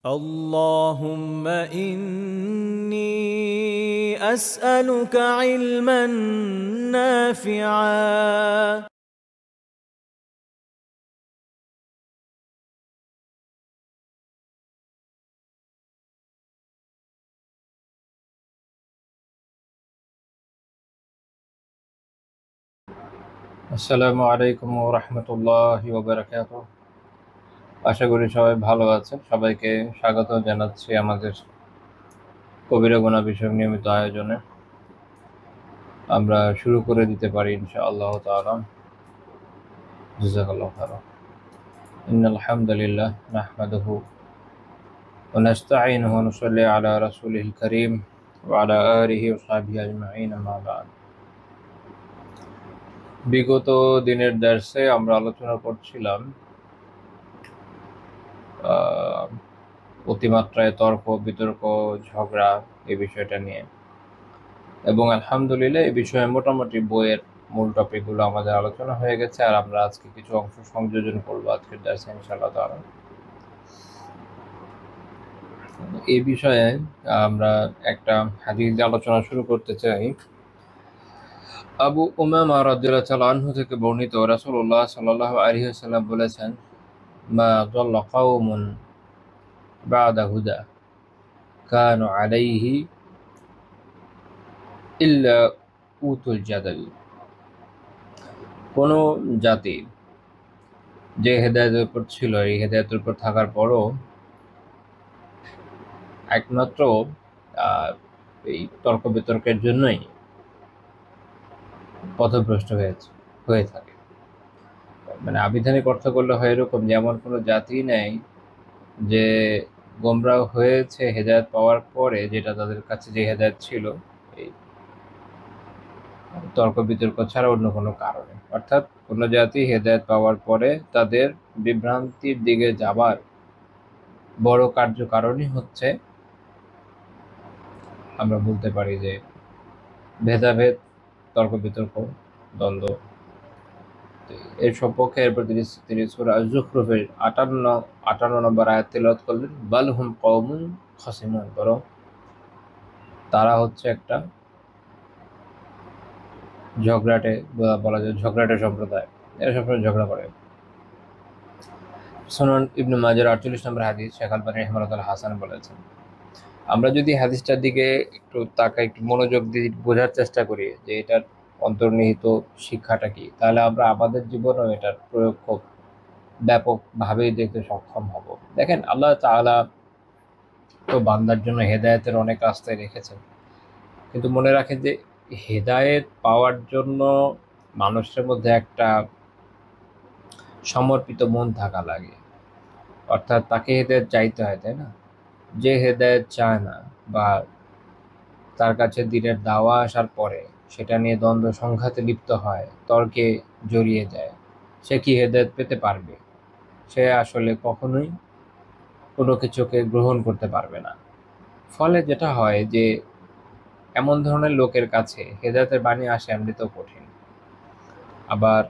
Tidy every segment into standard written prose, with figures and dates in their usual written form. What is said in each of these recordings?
اللهم إني أسألك علما نافعا আসসালামু আলাইকুম ওয়া রাহমাতুল্লাহি ওয়া বারাকাতুহু। আশা করি সবাই ভালো আছেন। সবাইকে স্বাগত জানাচ্ছি আমাদের কবিরা গুনাহ বিষয়ক নিয়মিত আয়োজনে। আমরা শুরু করে দিতে পারি ইনশাআল্লাহ তাআলা। জাযাকাল্লাহু খাইরান। ইন্নাল হামদালিল্লাহ নাহমাদুহু ওয়া নাস্তাঈনুহু ওয়া নুসাল্লি আলা রাসূলিল কারীম ওয়া আলা আলিহি ওয়া সাহবিহি আজমাইন, আম্মা বা'দ। বিগত দিনের দার্সে আমরা আলোচনা করছিলাম অতিমাত্রায় তর্ক বিতর্ক ঝগড়া এই বিষয়টা নিয়ে, এবং আলহামদুলিল্লাহ এই বিষয়ে মোটামুটি বইয়ের মূল টপিকগুলো আমাদের আলোচনা হয়ে গেছে। আর আমরা আজকে কিছু অংশ সংযোজন করবো আজকের দার্সে ইনশাআল্লাহ তাআলা। এই বিষয়ে আমরা একটা হাদিস দিয়ে আলোচনা শুরু করতে চাই। আবু উমামা রাদিয়াল্লাহু তাআলা আনহু থেকে বর্ণিত, রাসূলুল্লাহ সাল্লাল্লাহু আলাইহি ওয়াসাল্লাম বলেছেন, মা যাল্লা কওমুন বা'দা হুদা কানু আলাইহি ইল্লা উতুল জাদাল। কোনো জাতি যে হেদায়েতের উপর ছিল, এই হেদায়েতের উপর থাকার পরও একমাত্র এই তর্ক বিতর্কের জন্যই পথভ্রষ্ট হয়ে থাকে। মানে আবিধানিক অর্থ করলে হয় এরকম, যেমন কোনো জাতি নেই যে গোমরাহ হয়েছে হেদায়েত পাওয়ার পরে, যেটা তাদের কাছে যে হেদায়েত ছিল এই তর্ক বিতর্ক ছাড়া অন্য কোনো কারণে। অর্থাৎ কোনো জাতি হেদায়েত পাওয়ার পরে তাদের বিভ্রান্তির দিকে যাবার বড় কার্যকারণই হচ্ছে, আমরা বলতে পারি যে ভেদাভেদ, তর্ক বিতর্ক, দ্বন্দ্ব। এর সম্পর্কে এরপর তিনি সূরা আয-যুখরুফের 58 নম্বর আয়াত তেলাওয়াত করলেন, বাল হুম কওমুন খাসিমুন, বরং তারা হচ্ছে একটা ঝগড়াটে, বলা যায় ঝগড়াটে সম্প্রদায়, এরা সবসময় ঝগড়া করে। সুনান ইবনে মাজার 48 নম্বর হাদিস, শেখ আলবানী রাহিমাহুল্লাহ হাসান বলেছেন। আমরা যদি হাদিসটার দিকে একটু তাকাই, একটু মনোযোগ দিয়ে বোঝার চেষ্টা করি যে এটার অন্তর্নিহিত শিক্ষাটা কি, তাহলে আমরা আমাদের জীবনেও এটার প্রয়োগ খুব ব্যাপকভাবেই দেখতে সক্ষম হব। দেখেন, আল্লাহ তাআলা তো বান্দার জন্য হেদায়েতের অনেক রাস্তায় রেখেছেন, কিন্তু মনে রাখেন যে হেদায়েত পাওয়ার জন্য মানুষের মধ্যে একটা সমর্পিত মন থাকা লাগে। অর্থাৎ তাকে হেদায়েত চাইতে হয়, তাই না? যে হেদায়েত চায় না, বা তার কাছে দ্বীনের দাওয়া আসার পরে সেটা নিয়ে দ্বন্দ্ব সংঘাতে লিপ্ত হয়, তর্কে জড়িয়ে যায়, সে কি হেদায়েত পেতে পারবে? সে আসলে কখনোই কোনো কিছুকে গ্রহণ করতে পারবে না। ফলে যেটা হয় যে এমন ধরনের লোকের কাছে হেদায়েতের বাণী আসে এমনিতেও কঠিন, আবার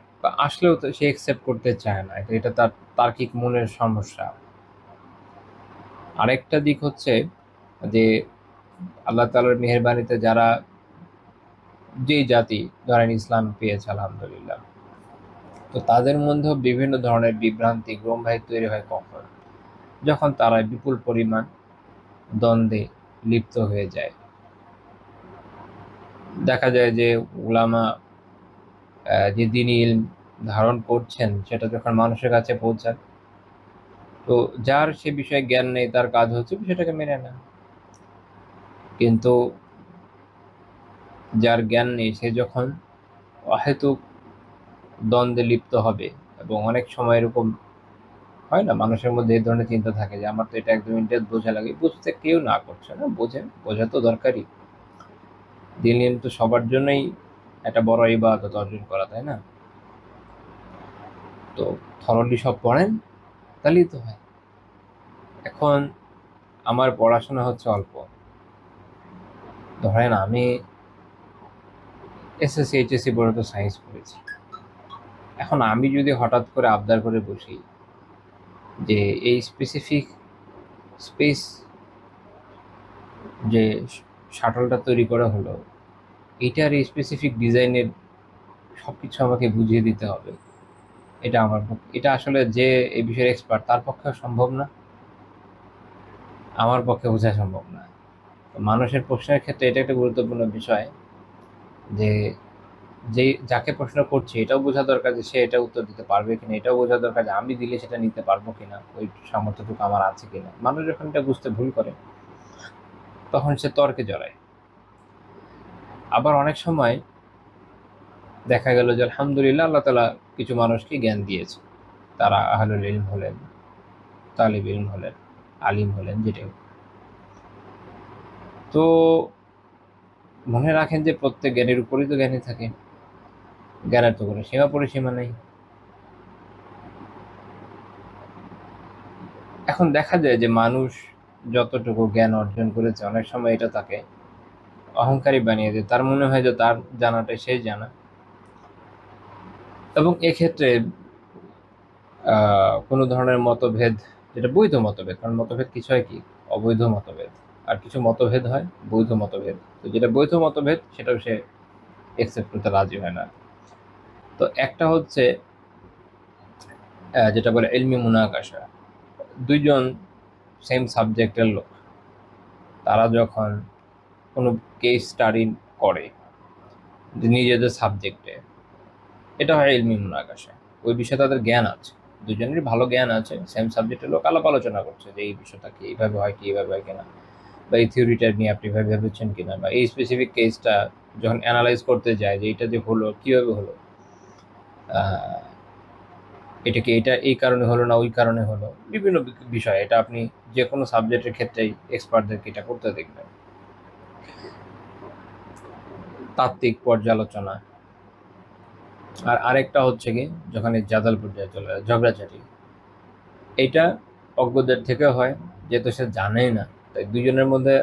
আসলেও তো সে অ্যাকসেপ্ট করতে চায় না। এটা তার তার্কিক মনের সমস্যা। আরেকটা দিক হচ্ছে যে আল্লাহ তাআলার মেহেরবানিতে যারা, যেই জাতি ধরেন ইসলাম পেয়েছে আলহামদুলিল্লাহ, তো তাদের মধ্যেও বিভিন্ন ধরনের বিভ্রান্তি গ্রহভাই তৈরি হয় কখন? যখন তারা বিপুল পরিমাণ দ্বন্দ্বে লিপ্ত হয়ে যায়। দেখা যায় যে উলামা যে দ্বীনি ইলম ধারণ করছেন সেটা যখন মানুষের কাছে পৌঁছায়, তো যার সে বিষয়ে জ্ঞান নেই তার কাজ হচ্ছে বিষয়টাকে মেনে নেয়। কিন্তু যার জ্ঞান নেই সে যখন অহেতুক দ্বন্দ্বে লিপ্ত হবে, এবং অনেক সময় এরকম হয় না, মানুষের মধ্যে এই ধরনের চিন্তা থাকে যে আমার তো এটা একদম ইন্টার বোঝা লাগে। বুঝতে কেউ না করছে না, বোঝা তো দরকারই। দিন তো সবার জন্যই একটা বড় ইবাদত অর্জন করা, তাই না? তো থরলি সব পড়েন তাহলেই তো হয়। এখন আমার পড়াশোনা হচ্ছে অল্প, ধরেন আমি এসএসসি এইচএসসি পর্যন্ত সায়েন্স পড়েছি। এখন আমি যদি হঠাৎ করে আবদার করে বসি যে এই স্পেসিফিক স্পেস যে শাটলটা তৈরি করা হলো, এটার এই স্পেসিফিক ডিজাইনের সব কিছু আমাকে বুঝিয়ে দিতে হবে, এটা আমার পক্ষে, এটা আসলে যে এই বিষয়ের এক্সপার্ট তার পক্ষে সম্ভব না, আমার পক্ষে বোঝা সম্ভব না। তো মানুষের প্রশ্নের ক্ষেত্রে এটা একটা গুরুত্বপূর্ণ বিষয় যে যাকে প্রশ্ন করছে এটাও বোঝা দরকার যে সে এটা উত্তর দিতে পারবে কিনা, এটাও বোঝা দরকার যে আমি দিলে সেটা নিতে পারবো কিনা, ওই সামর্থ্যটুকু আমার আছে কিনা। মানুষ যখন এটা বুঝতে ভুল করে তখন সে তর্কে জড়ায়। আবার অনেক সময় দেখা গেল যে আলহামদুলিল্লাহ আল্লাহ তাআলা কিছু মানুষকে জ্ঞান দিয়েছে, তারা আহলুল ইলম হলেন, তালিব ইলম হলেন, আলিম হলেন, যেটাই হোক। তো মনে রাখেন যে প্রত্যেক জ্ঞানের উপরই তো জ্ঞানী থাকে, জ্ঞানের তো কোনো সীমা পরিসীমা নেই। এখন দেখা যায় যে মানুষ যতটুকু জ্ঞান অর্জন করেছে অনেক সময় এটা তাকে অহংকারী বানিয়ে দেয়, তার মনে হয় যে তার জানাটাই সেই জানা। এবং এক্ষেত্রে কোনো ধরনের মতভেদ, যেটা বৈধ মতভেদ, কারণ মতভেদ কিছু হয় কি অবৈধ মতভেদ, আর কিছু মতভেদ হয় বৈধ মতভেদ। তো যেটা বৈধ মতভেদ সেটাও সে একসেপ্ট করতে রাজি হয় না। তো একটা হচ্ছে যেটা বলে ইলমি মুনাকাশা, দুইজন সেম সাবজেক্টের লোক তারা যখন কোনো কেস স্টাডি করে নিজেদের সাবজেক্টে, এটা হয় ইলমি মুনাকাশা। ওই বিষয়ে তাদের জ্ঞান আছে, দুজনেরই ভালো জ্ঞান আছে, সেম সাবজেক্টের লোক আলাপ আলোচনা করছে যে এই বিষয়টা কি এইভাবে হয় কি এইভাবে হয় কিনা, বা এই থিওরিটা নিয়ে আপনি ভাবে ভেবেছেন কিনা, বা এই স্পেসিফিক কেসটা যখন অ্যানালাইজ করতে যায় যে এটা যে হলো কীভাবে হলো, এটা কি এটা এই কারণে হলো না ওই কারণে হলো, বিভিন্ন বিষয়। এটা আপনি যে কোনো সাবজেক্টের ক্ষেত্রেই এক্সপার্টদেরকে এটা করতে দেখবেন। তাত্ত্বিক পর্যালোচনা। আর আরেকটা হচ্ছে কি যখন এই জাদাল পর্যায়ে চলে যায়, ঝগড়াঝাটি, এইটা অজ্ঞদের থেকে হয়, যেহেতু সে জানেই না, তাই দুজনের মধ্যে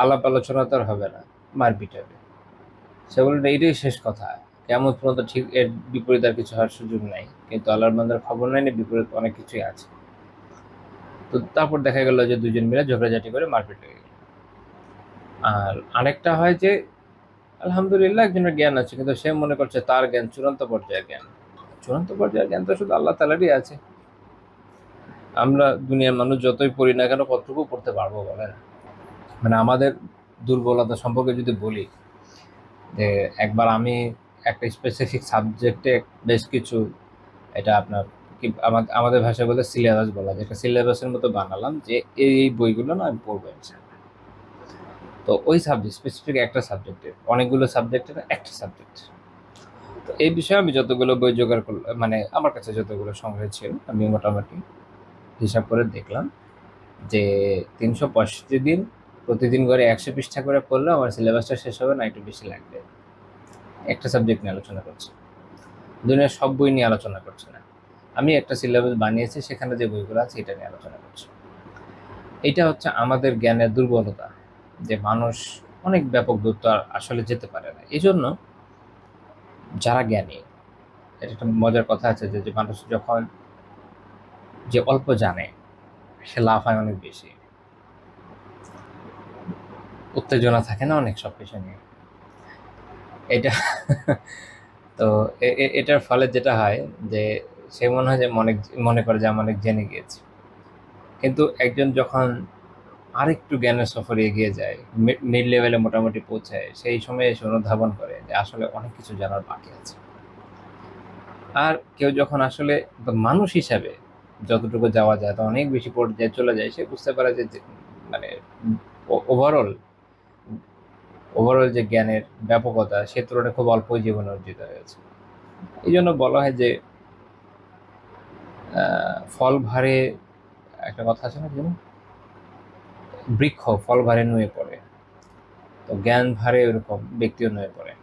আলাপ আলোচনা তো আর হবে না, মারপিট হবে। সে বলল এইটাই শেষ কথা, কেমন পর্যন্ত ঠিক এর বিপরীত আর কিছু হওয়ার সুযোগ নাই, কিন্তু আল্লাহর বান্দার খবর নাই না, বিপরীত অনেক কিছুই আছে। তো তারপর দেখা গেল যে দুজন মিলে ঝগড়াঝাটি করে মারপিট হয়ে গেল। আর আরেকটা হয় যে আলহামদুলিল্লাহ একজনের জ্ঞান আছে, কিন্তু সে মনে করছে তার জ্ঞান চূড়ান্ত পর্যায়ের জ্ঞান। চূড়ান্ত পর্যায়ের জ্ঞান তো শুধু আল্লাহ তাআলারই আছে। আমরা দুনিয়ার মানুষ যতই পড়ি না কেন কতটুকু পড়তে পারবো বলেন? মানে আমাদের দুর্বলতা সম্পর্কে যদি বলি, যে একবার আমি একটা স্পেসিফিক সাবজেক্টে বেশ কিছু, এটা আপনার কি আমাদের ভাষায় বলে সিলেবাস বলা যায়, একটা সিলেবাসের মতো বানালাম যে এই বইগুলো না আমি পড়বো ইনশাআল্লাহ। তো ওই সাবজেক্ট স্পেসিফিক একটা সাবজেক্টের, অনেকগুলো সাবজেক্টের একটা সাবজেক্ট। তো এই বিষয়ে আমি যতগুলো বই জোগাড় করলাম, মানে আমার কাছে যতগুলো সংগ্রহ ছিল, আমি মোটামুটি হিসাব করে দেখলাম যে ৩৬৫ দিন প্রতিদিন করে ১০০ পৃষ্ঠা করে পড়লে আমার সিলেবাসটা শেষ হবে না, একটু বেশি লাগবে। একটা সাবজেক্ট নিয়ে আলোচনা করছি, দুনিয়ার সব বই নিয়ে আলোচনা করছি না, আমি একটা সিলেবাস বানিয়েছি, সেখানে যে বইগুলো আছে এটা নিয়ে আলোচনা করছি। এটা হচ্ছে আমাদের জ্ঞানের দুর্বলতা, যে মানুষ অনেক ব্যাপক দূরত্ব আসলে যেতে পারে না। এই জন্য যারা জ্ঞানী, এটা একটা মজার কথা আছে যে মানুষ যখন যে অল্প জানে সে লাফায় অনেক বেশি, উত্তেজনা থাকে না অনেক সব কিছু নিয়ে, এটা তো এটার ফলে যেটা হয় যে সে মনে হয় যে মনে করে যে আমি অনেক জেনে গিয়েছি। কিন্তু একজন যখন আরেকটু জ্ঞানের সফরে এগিয়ে যায়, মিড লেভেলে মোটামুটি পৌঁছায়, সেই সময় এসে অনুধাবন করে যে আসলে অনেক কিছু জানার বাকি আছে। আর কেউ যখন আসলে মানুষ হিসাবে যতটুকু যাওয়া যায় তা অনেক বেশি পর্যায়ে চলে যায়, সে বুঝতে পারে যে মানে ওভারঅল যে জ্ঞানের ব্যাপকতা সে তুলনায় খুব অল্প জীবনে অর্জিত হয়েছে। এই জন্য বলা হয় যে ফল ভারে, একটা কথা আছে না, যেন বৃক্ষ ফল ভারে নুয়ে পড়ে, তো জ্ঞান ভারে ওরকম ব্যক্তিও নুয়ে পড়ে।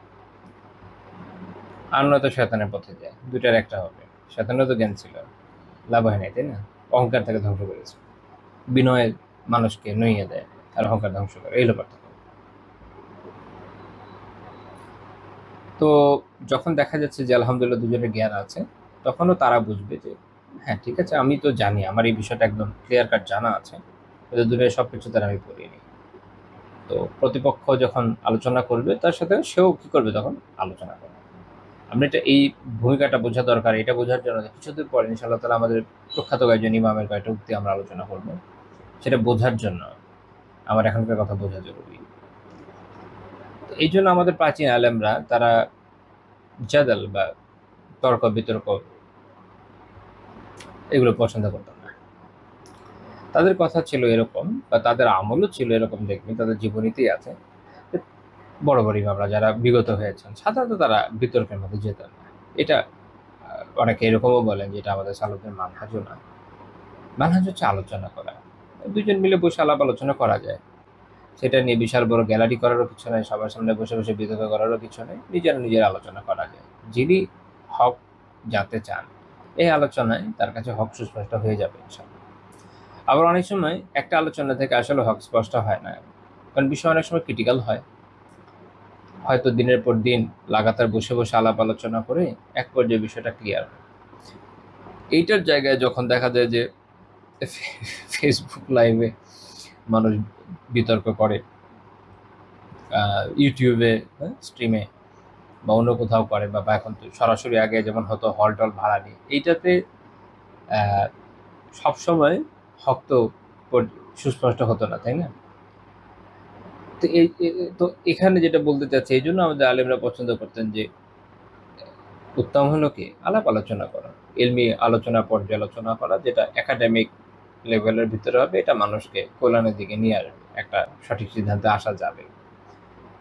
আর নয়তো শয়তানের পথে যায়, দুটার একটা হবে। শয়তানের তো জ্ঞান ছিল, লাভ হয় নাই, তাই না? অহংকার তাকে ধ্বংস করেছে, বিনয় মানুষকে নুইয়ে দেয় আর অহংকার ধ্বংস করে, এই হলো পার্থক্য। তো যখন দেখা যাচ্ছে যে আলহামদুলিল্লাহ দুজনের জ্ঞান আছে, তখনও তারা বুঝবে যে হ্যাঁ ঠিক আছে, আমি তো জানি, আমার এই বিষয়টা একদম ক্লিয়ার কাট জানা আছে, কিন্তু দুনিয়ার সবকিছু তার আমি পড়িনি। তো প্রতিপক্ষ যখন আলোচনা করবে তার সাথে সেও কি করবে, তখন আলোচনা করবে। আমরা এটা এই ভূমিকাটা বোঝা দরকার, এটা বোঝার জন্য যে কিছুদিন পরে ইনশাআল্লাহ তাআলা আমাদের প্রখ্যাত কয়েকজন ইমামের কয়েকটা উক্তি আমরা আলোচনা করব, সেটা বোঝার জন্য আমার এখনকার কথা বোঝা জরুরি। তো এই জন্য আমাদের প্রাচীন আলেমরা তারা জাদাল বা তর্ক বিতর্ক এগুলো পছন্দ করতেন না। তাদের কথা ছিল এরকম, বা তাদের আমলও ছিল এরকম, দেখবেন তাদের জীবনীতেই আছে যে বড় বড় ইমামরা যারা বিগত হয়েছেন সাধারণত তারা বিতর্কের মধ্যে যেতেন না। এটা অনেকে এরকমও বলেন যে এটা আমাদের সালফদের মানহাজও না। মানহাজ হচ্ছে আলোচনা করা, দুজন মিলে বসে আলাপ আলোচনা করা যায়, সেটা নিয়ে বিশাল বড় গ্যালারি করারও কিছু নেই, সবার সামনে বসে বসে বিতর্ক করারও কিছু নেই, নিজের আলোচনা করা যায়। যিনি হক জানতে চান এই আলোচনায় তার কাছে হক সুস্পষ্ট হয়ে যাবে ইনশাআল্লাহ। আবার অনেক সময় একটা আলোচনা থেকে আসলে হক স্পষ্ট হয় না, কারণ বিষয় অনেক সময় ক্রিটিক্যাল হয়। হয়তো দিনের পর দিন লাগাতার বসে বসে আলাপ আলোচনা করে এক পর্যায়ে বিষয়টা ক্লিয়ার হয়। এইটার জায়গায় যখন দেখা যায় যে ফেসবুক লাইভে মানুষ বিতর্ক করে, ইউটিউবে স্ট্রিমে বা অন্য কোথাও করে, বা এখন তো সরাসরি আগে যেমন হতো হল টল ভাড়া নিয়ে, এইটাতে সবসময় হক তো সুস্পষ্ট হতো না, তাই না? তো তো এখানে যেটা বলতে চাচ্ছি, এই জন্য আমাদের আলেমরা পছন্দ করতেন যে উত্তম হলো কি আলাপ আলোচনা করা, ইলমি আলোচনা পর্যালোচনা করা, যেটা একাডেমিক লেভেলের ভিতরে হবে, এটা মানুষকে কল্যাণের দিকে নিয়ে আসবে, একটা সঠিক সিদ্ধান্তে আসা যাবে।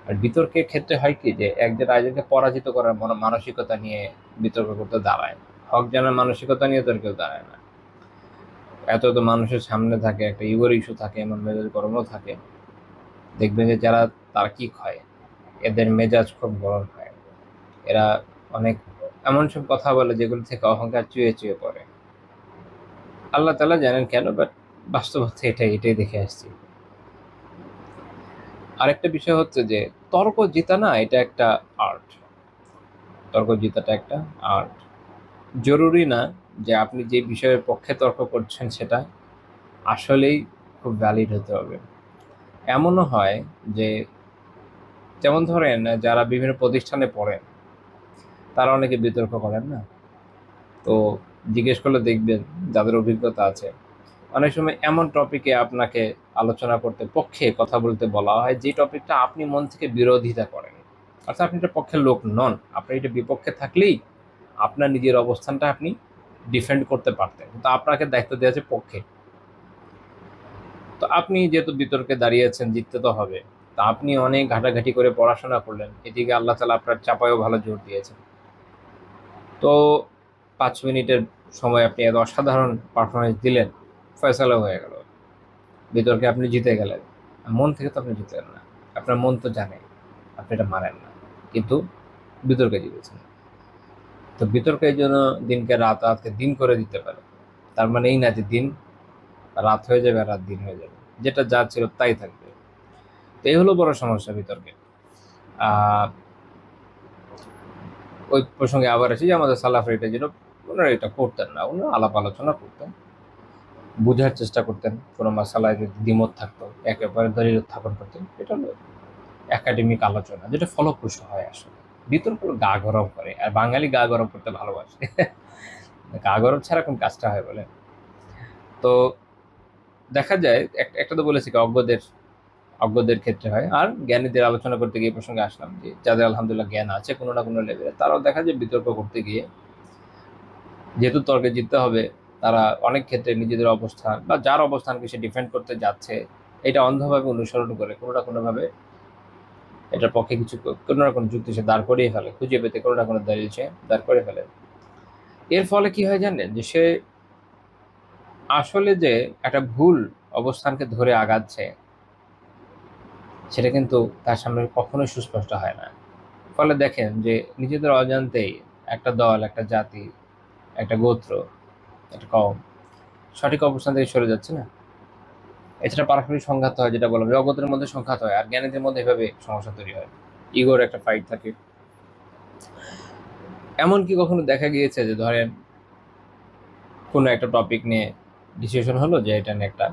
আর বিতর্কের ক্ষেত্রে হয় কি যে একজন আরেকজনকে পরাজিত করার মানসিকতা নিয়ে বিতর্ক করতে দাঁড়ায়, হক জানার মানসিকতা নিয়ে তোর কেউ দাঁড়ায় না। এত তো মানুষের সামনে থাকে, একটা ইগোর ইস্যু থাকে, এমন মেজাজ গরমও থাকে, দেখবেন যে যারা তার্কিক হয় এদের মেজাজ খুব গরম হয়, এরা অনেক এমন সব কথা বলে যেগুলো থেকে অহংকার চুয়ে চুয়ে পড়ে। আল্লাহ তাআলা জানেন কেন, বাট বাস্তবতা এটাই দেখে আসছি। আরেকটা বিষয় হচ্ছে যে তর্ক জেতা না, এটা একটা আর্ট। তর্ক জেতাটা একটা আর্ট। জরুরি না যে আপনি যে বিষয়ের পক্ষে তর্ক করছেন সেটা আসলেই খুব ভ্যালিড হতে হবে। এমনও হয় যে, যেমন ধরেন যারা বিভিন্ন প্রতিষ্ঠানে পড়েন তারা অনেকে বিতর্ক করেন না, তো জিজ্ঞেস করলে দেখবেন যাদের অভিজ্ঞতা আছে অনেক সময় এমন টপিকে আপনাকে আলোচনা করতে, পক্ষে কথা বলতে বলা হয় যে টপিকটা আপনি মন থেকে বিরোধিতা করেন, অর্থাৎ আপনি এটার পক্ষের লোক নন, আপনি এটা বিপক্ষে থাকলেই আপনার নিজের অবস্থানটা আপনি ডিফেন্ড করতে পারতেন, কিন্তু আপনাকে দায়িত্ব দেওয়া আছে পক্ষে। তো আপনি যেহেতু বিতর্কে দাঁড়িয়েছেন, জিততে তো হবে, তা আপনি অনেক ঘাটাঘাটি করে পড়াশোনা করলেন, এদিকে আল্লাহ তাআলা আপনার চাপায়ও ভালো জোর দিয়েছেন, তো 5 মিনিটের সময় আপনি এত অসাধারণ পারফরমেন্স দিলেন, ফয়সালা হয়ে গেল, বিতর্কে আপনি জিতে গেলেন। মন থেকে তো আপনি জিতলেন না, আপনার মন তো জানে আপনি এটা মানেন না, কিন্তু বিতর্কে জিতেছেন। তো বিতর্কে এই জন্য দিনকে রাত, রাতকে দিন করে দিতে পারে, তার মানে এই না যে দিন রাত হয়ে যাবে আর রাত দিন হয়ে যাবে, যেটা যা ছিল তাই থাকবে। তো এই হলো বড় সমস্যা বিতর্কে। আহ ওই প্রসঙ্গে আবার আসি যে আমাদের সালাফের এটা যেন ওনারা এটা করতেন না, ওনারা আলাপ আলোচনা করতেন, বোঝার চেষ্টা করতেন, কোনো মাসালায় যদি দ্বিমত থাকতো একেবারে দলিল উত্থাপন করতেন, এটা হলো একাডেমিক আলোচনা, যেটা ফলপ্রসূ হয়। আসলে বিতর্ক গা গরম করে, আর বাঙালি গা গরম করতে ভালোবাসে। গা গরম ছাড়া কোন কাজটা হয় বলে? তো দেখা যায় একটা তো বলেছি কি অজ্ঞদের ক্ষেত্রে হয়, আর জ্ঞানীদের আলোচনা করতে গিয়ে প্রসঙ্গে আসলাম যে যাদের আলহামদুলিল্লাহ জ্ঞান আছে কোনো না কোনো লেভেলে, তারাও দেখা যায় বিতর্ক করতে গিয়ে যেহেতু তর্কে জিততে হবে, তারা অনেক ক্ষেত্রে নিজেদের অবস্থান বা যার অবস্থানকে সে ডিফেন্ড করতে যাচ্ছে এটা অন্ধভাবে অনুসরণ করে কোনো না কোনোভাবে এটার পক্ষে কিছু কোনো না কোনো যুক্তি সে দাঁড় করিয়ে ফেলে, খুঁজে পেতে কোনো না কোনো দলিল সে দাঁড় করে ফেলে। এর ফলে কি হয় জানেন, যে সে আসলে যে একটা ভুল অবস্থানকে ধরে আগাচ্ছে সেটা কিন্তু তার সামনে কখনোই সুস্পষ্ট হয় না। ফলে দেখেন যে নিজেদের অজান্তেই একটা দল, একটা জাতি, একটা গোত্র, একটা কওম সঠিক অবস্থান থেকে সরে যাচ্ছে না। এছাড়া পারস্পরিক সংঘাত হয়, যেটা বললাম, জগতের মধ্যে সংঘাত হয়, আর জ্ঞানীদের মধ্যে এভাবে সমস্যা তৈরি হয়, ইগোর একটা ফাইট থাকে। এমনকি কখনো দেখা গিয়েছে যে ধরেন কোনো একটা টপিক নিয়ে ডিসিশন হলো যে এটা নিয়ে একটা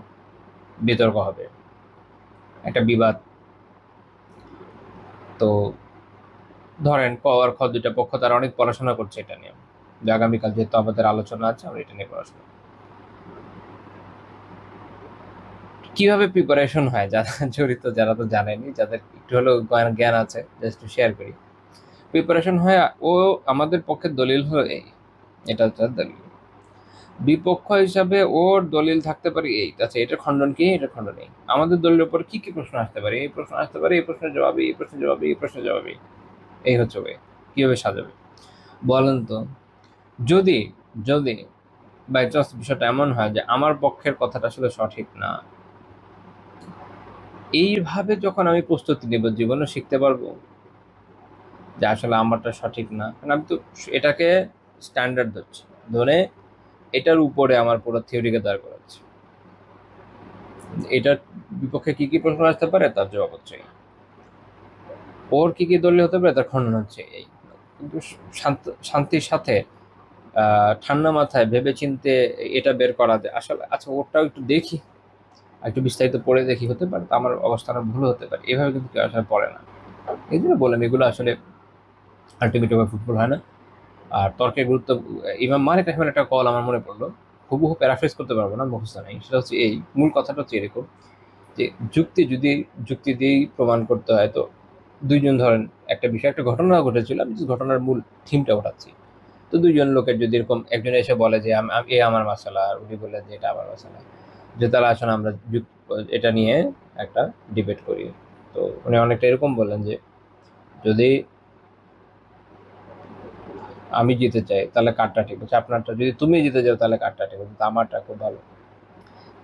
বিতর্ক হবে, একটা বিবাদ। তো ধরেন ক আর খ দুইটা পক্ষ তারা অনেক পড়াশোনা করছে এটা নিয়ে, যে আগামীকাল যেহেতু আমাদের আলোচনা আছে আমরা এটা নিয়ে পড়াশোনা। কিভাবে প্রিপারেশন হয় যারা জড়িত, যারা তো জানেনি, যাদের একটু হলেও জ্ঞান আছে, জাস্ট শেয়ার করি। প্রিপারেশন হয়, ও আমাদের পক্ষে দলিল হলো এই, এটা হচ্ছে দলিল। বিপক্ষ হিসাবে ওর দলিল থাকতে পারে এই, আচ্ছা এটা খণ্ডন কি, এটা খণ্ডন এই। আমাদের দলিলের উপর কি কি প্রশ্ন আসতে পারে, এই প্রশ্ন আসতে পারে, এই প্রশ্নের জবাবে, এই প্রশ্নের জবাবে, এই প্রশ্নের জবাবে, এই হচ্ছে ওয়ে কিভাবে সাজাবে। বলেন তো, যদি যদি বাই চান্স বিষয়টা এমন হয় যে আমার পক্ষের কথাটা আসলে সঠিক না, এইভাবে যখন আমি প্রস্তুতি নেব জীবনে শিখতে পারবো যে আসলে আমারটা সঠিক না, কারণ আমি তো এটাকে স্ট্যান্ডার্ড ধরছি, ধরে এটার উপরে আমার পুরো থিওরিকে দাঁড় করাচ্ছি। এটার বিপক্ষে কি কি প্রশ্ন আসতে পারে তার জবাব হচ্ছে এই, ওর কি কি দলীয় হতে পারে তার খণ্ডন হচ্ছে এই। কিন্তু শান্তির সাথে ঠান্ডা মাথায় ভেবে চিনতে এটা বের করা যায় আসলে, আচ্ছা ওটাও একটু দেখি, একটু বিস্তারিত পড়ে দেখি, হতে পারে তো আমার অবস্থাটা ভুল হতে পারে, এভাবে কিন্তু কেউ আসলে পড়ে না। এই জন্য বললাম এগুলো আসলে আলটিমেট ফুটবল হয় না। আর তর্কের গুরুত্ব, ইমাম মালিক রাহিমাহুল্লাহ একটা কল আমার মনে পড়লো, হুবহু প্যারাফ্রেজ করতে পারবো না, মুখস্থ নেই। সেটা হচ্ছে এই, মূল কথাটা হচ্ছে এরকম যে যদি যুক্তি দিয়েই প্রমাণ করতে হয়, তো দুইজন ধরেন একটা বিষয়, একটা ঘটনা ঘটেছিল, আমি ঘটনার মূল থিমটা ওঠাচ্ছি। তো দুইজন লোকের যদি এরকম একজন এসে বলে যে এ আমার মাসালা, আর উনি বললেন যে এটা আমার মাসালা, যে তারা আসলে আমরা এটা নিয়ে একটা ডিবেট করি। তো উনি অনেকটা এরকম বললেন যে যদি আমি জিতে চাই তাহলে কারটা ঠিক হচ্ছে আপনারটা, যদি তুমি জিতে যাও তাহলে কারটা ঠিক হচ্ছে, আমারটা খুব ভালো।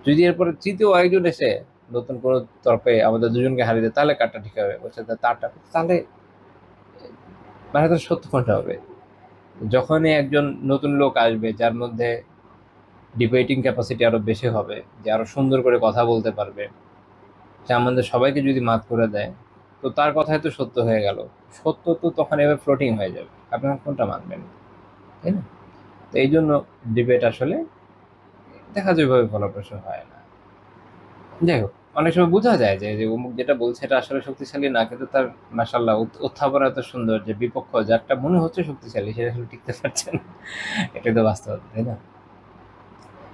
যদি এরপরে তৃতীয় একজন এসে নতুন কোনো তর্কে আমাদের দুজনকে হারিয়ে দেয় তাহলে কারটা ঠিক হবে, বলছে তারটা, তাহলে মানে তো সত্য কোনটা হবে? যখনই একজন নতুন লোক আসবে যার মধ্যে ডিবেটিং ক্যাপাসিটি আরো বেশি হবে, যে আরো সুন্দর করে কথা বলতে পারবে, যে আমাদের সবাইকে যদি মাত করে দেয়, তো তার কথাই তো সত্য হয়ে গেল। সত্য তো তখন এবার ফ্লোটিং হয়ে যাবে, আপনারা কোনটা মানবেন, তাই না? তো এই জন্য ডিবেট আসলে দেখা যায় ওইভাবে ফলপ্রসূ হয় না। যাই হোক, অনেক সময় বোঝা যায় যে অমুক যেটা বলছে এটা আসলে শক্তিশালী না, কিন্তু তার মাশাআল্লাহ উত্থাপন এত সুন্দর যে বিপক্ষ যারটা মনে হচ্ছে শক্তিশালী সেটা আসলে টিকতে পারছে না। এটাই তো বাস্তব, তাই না?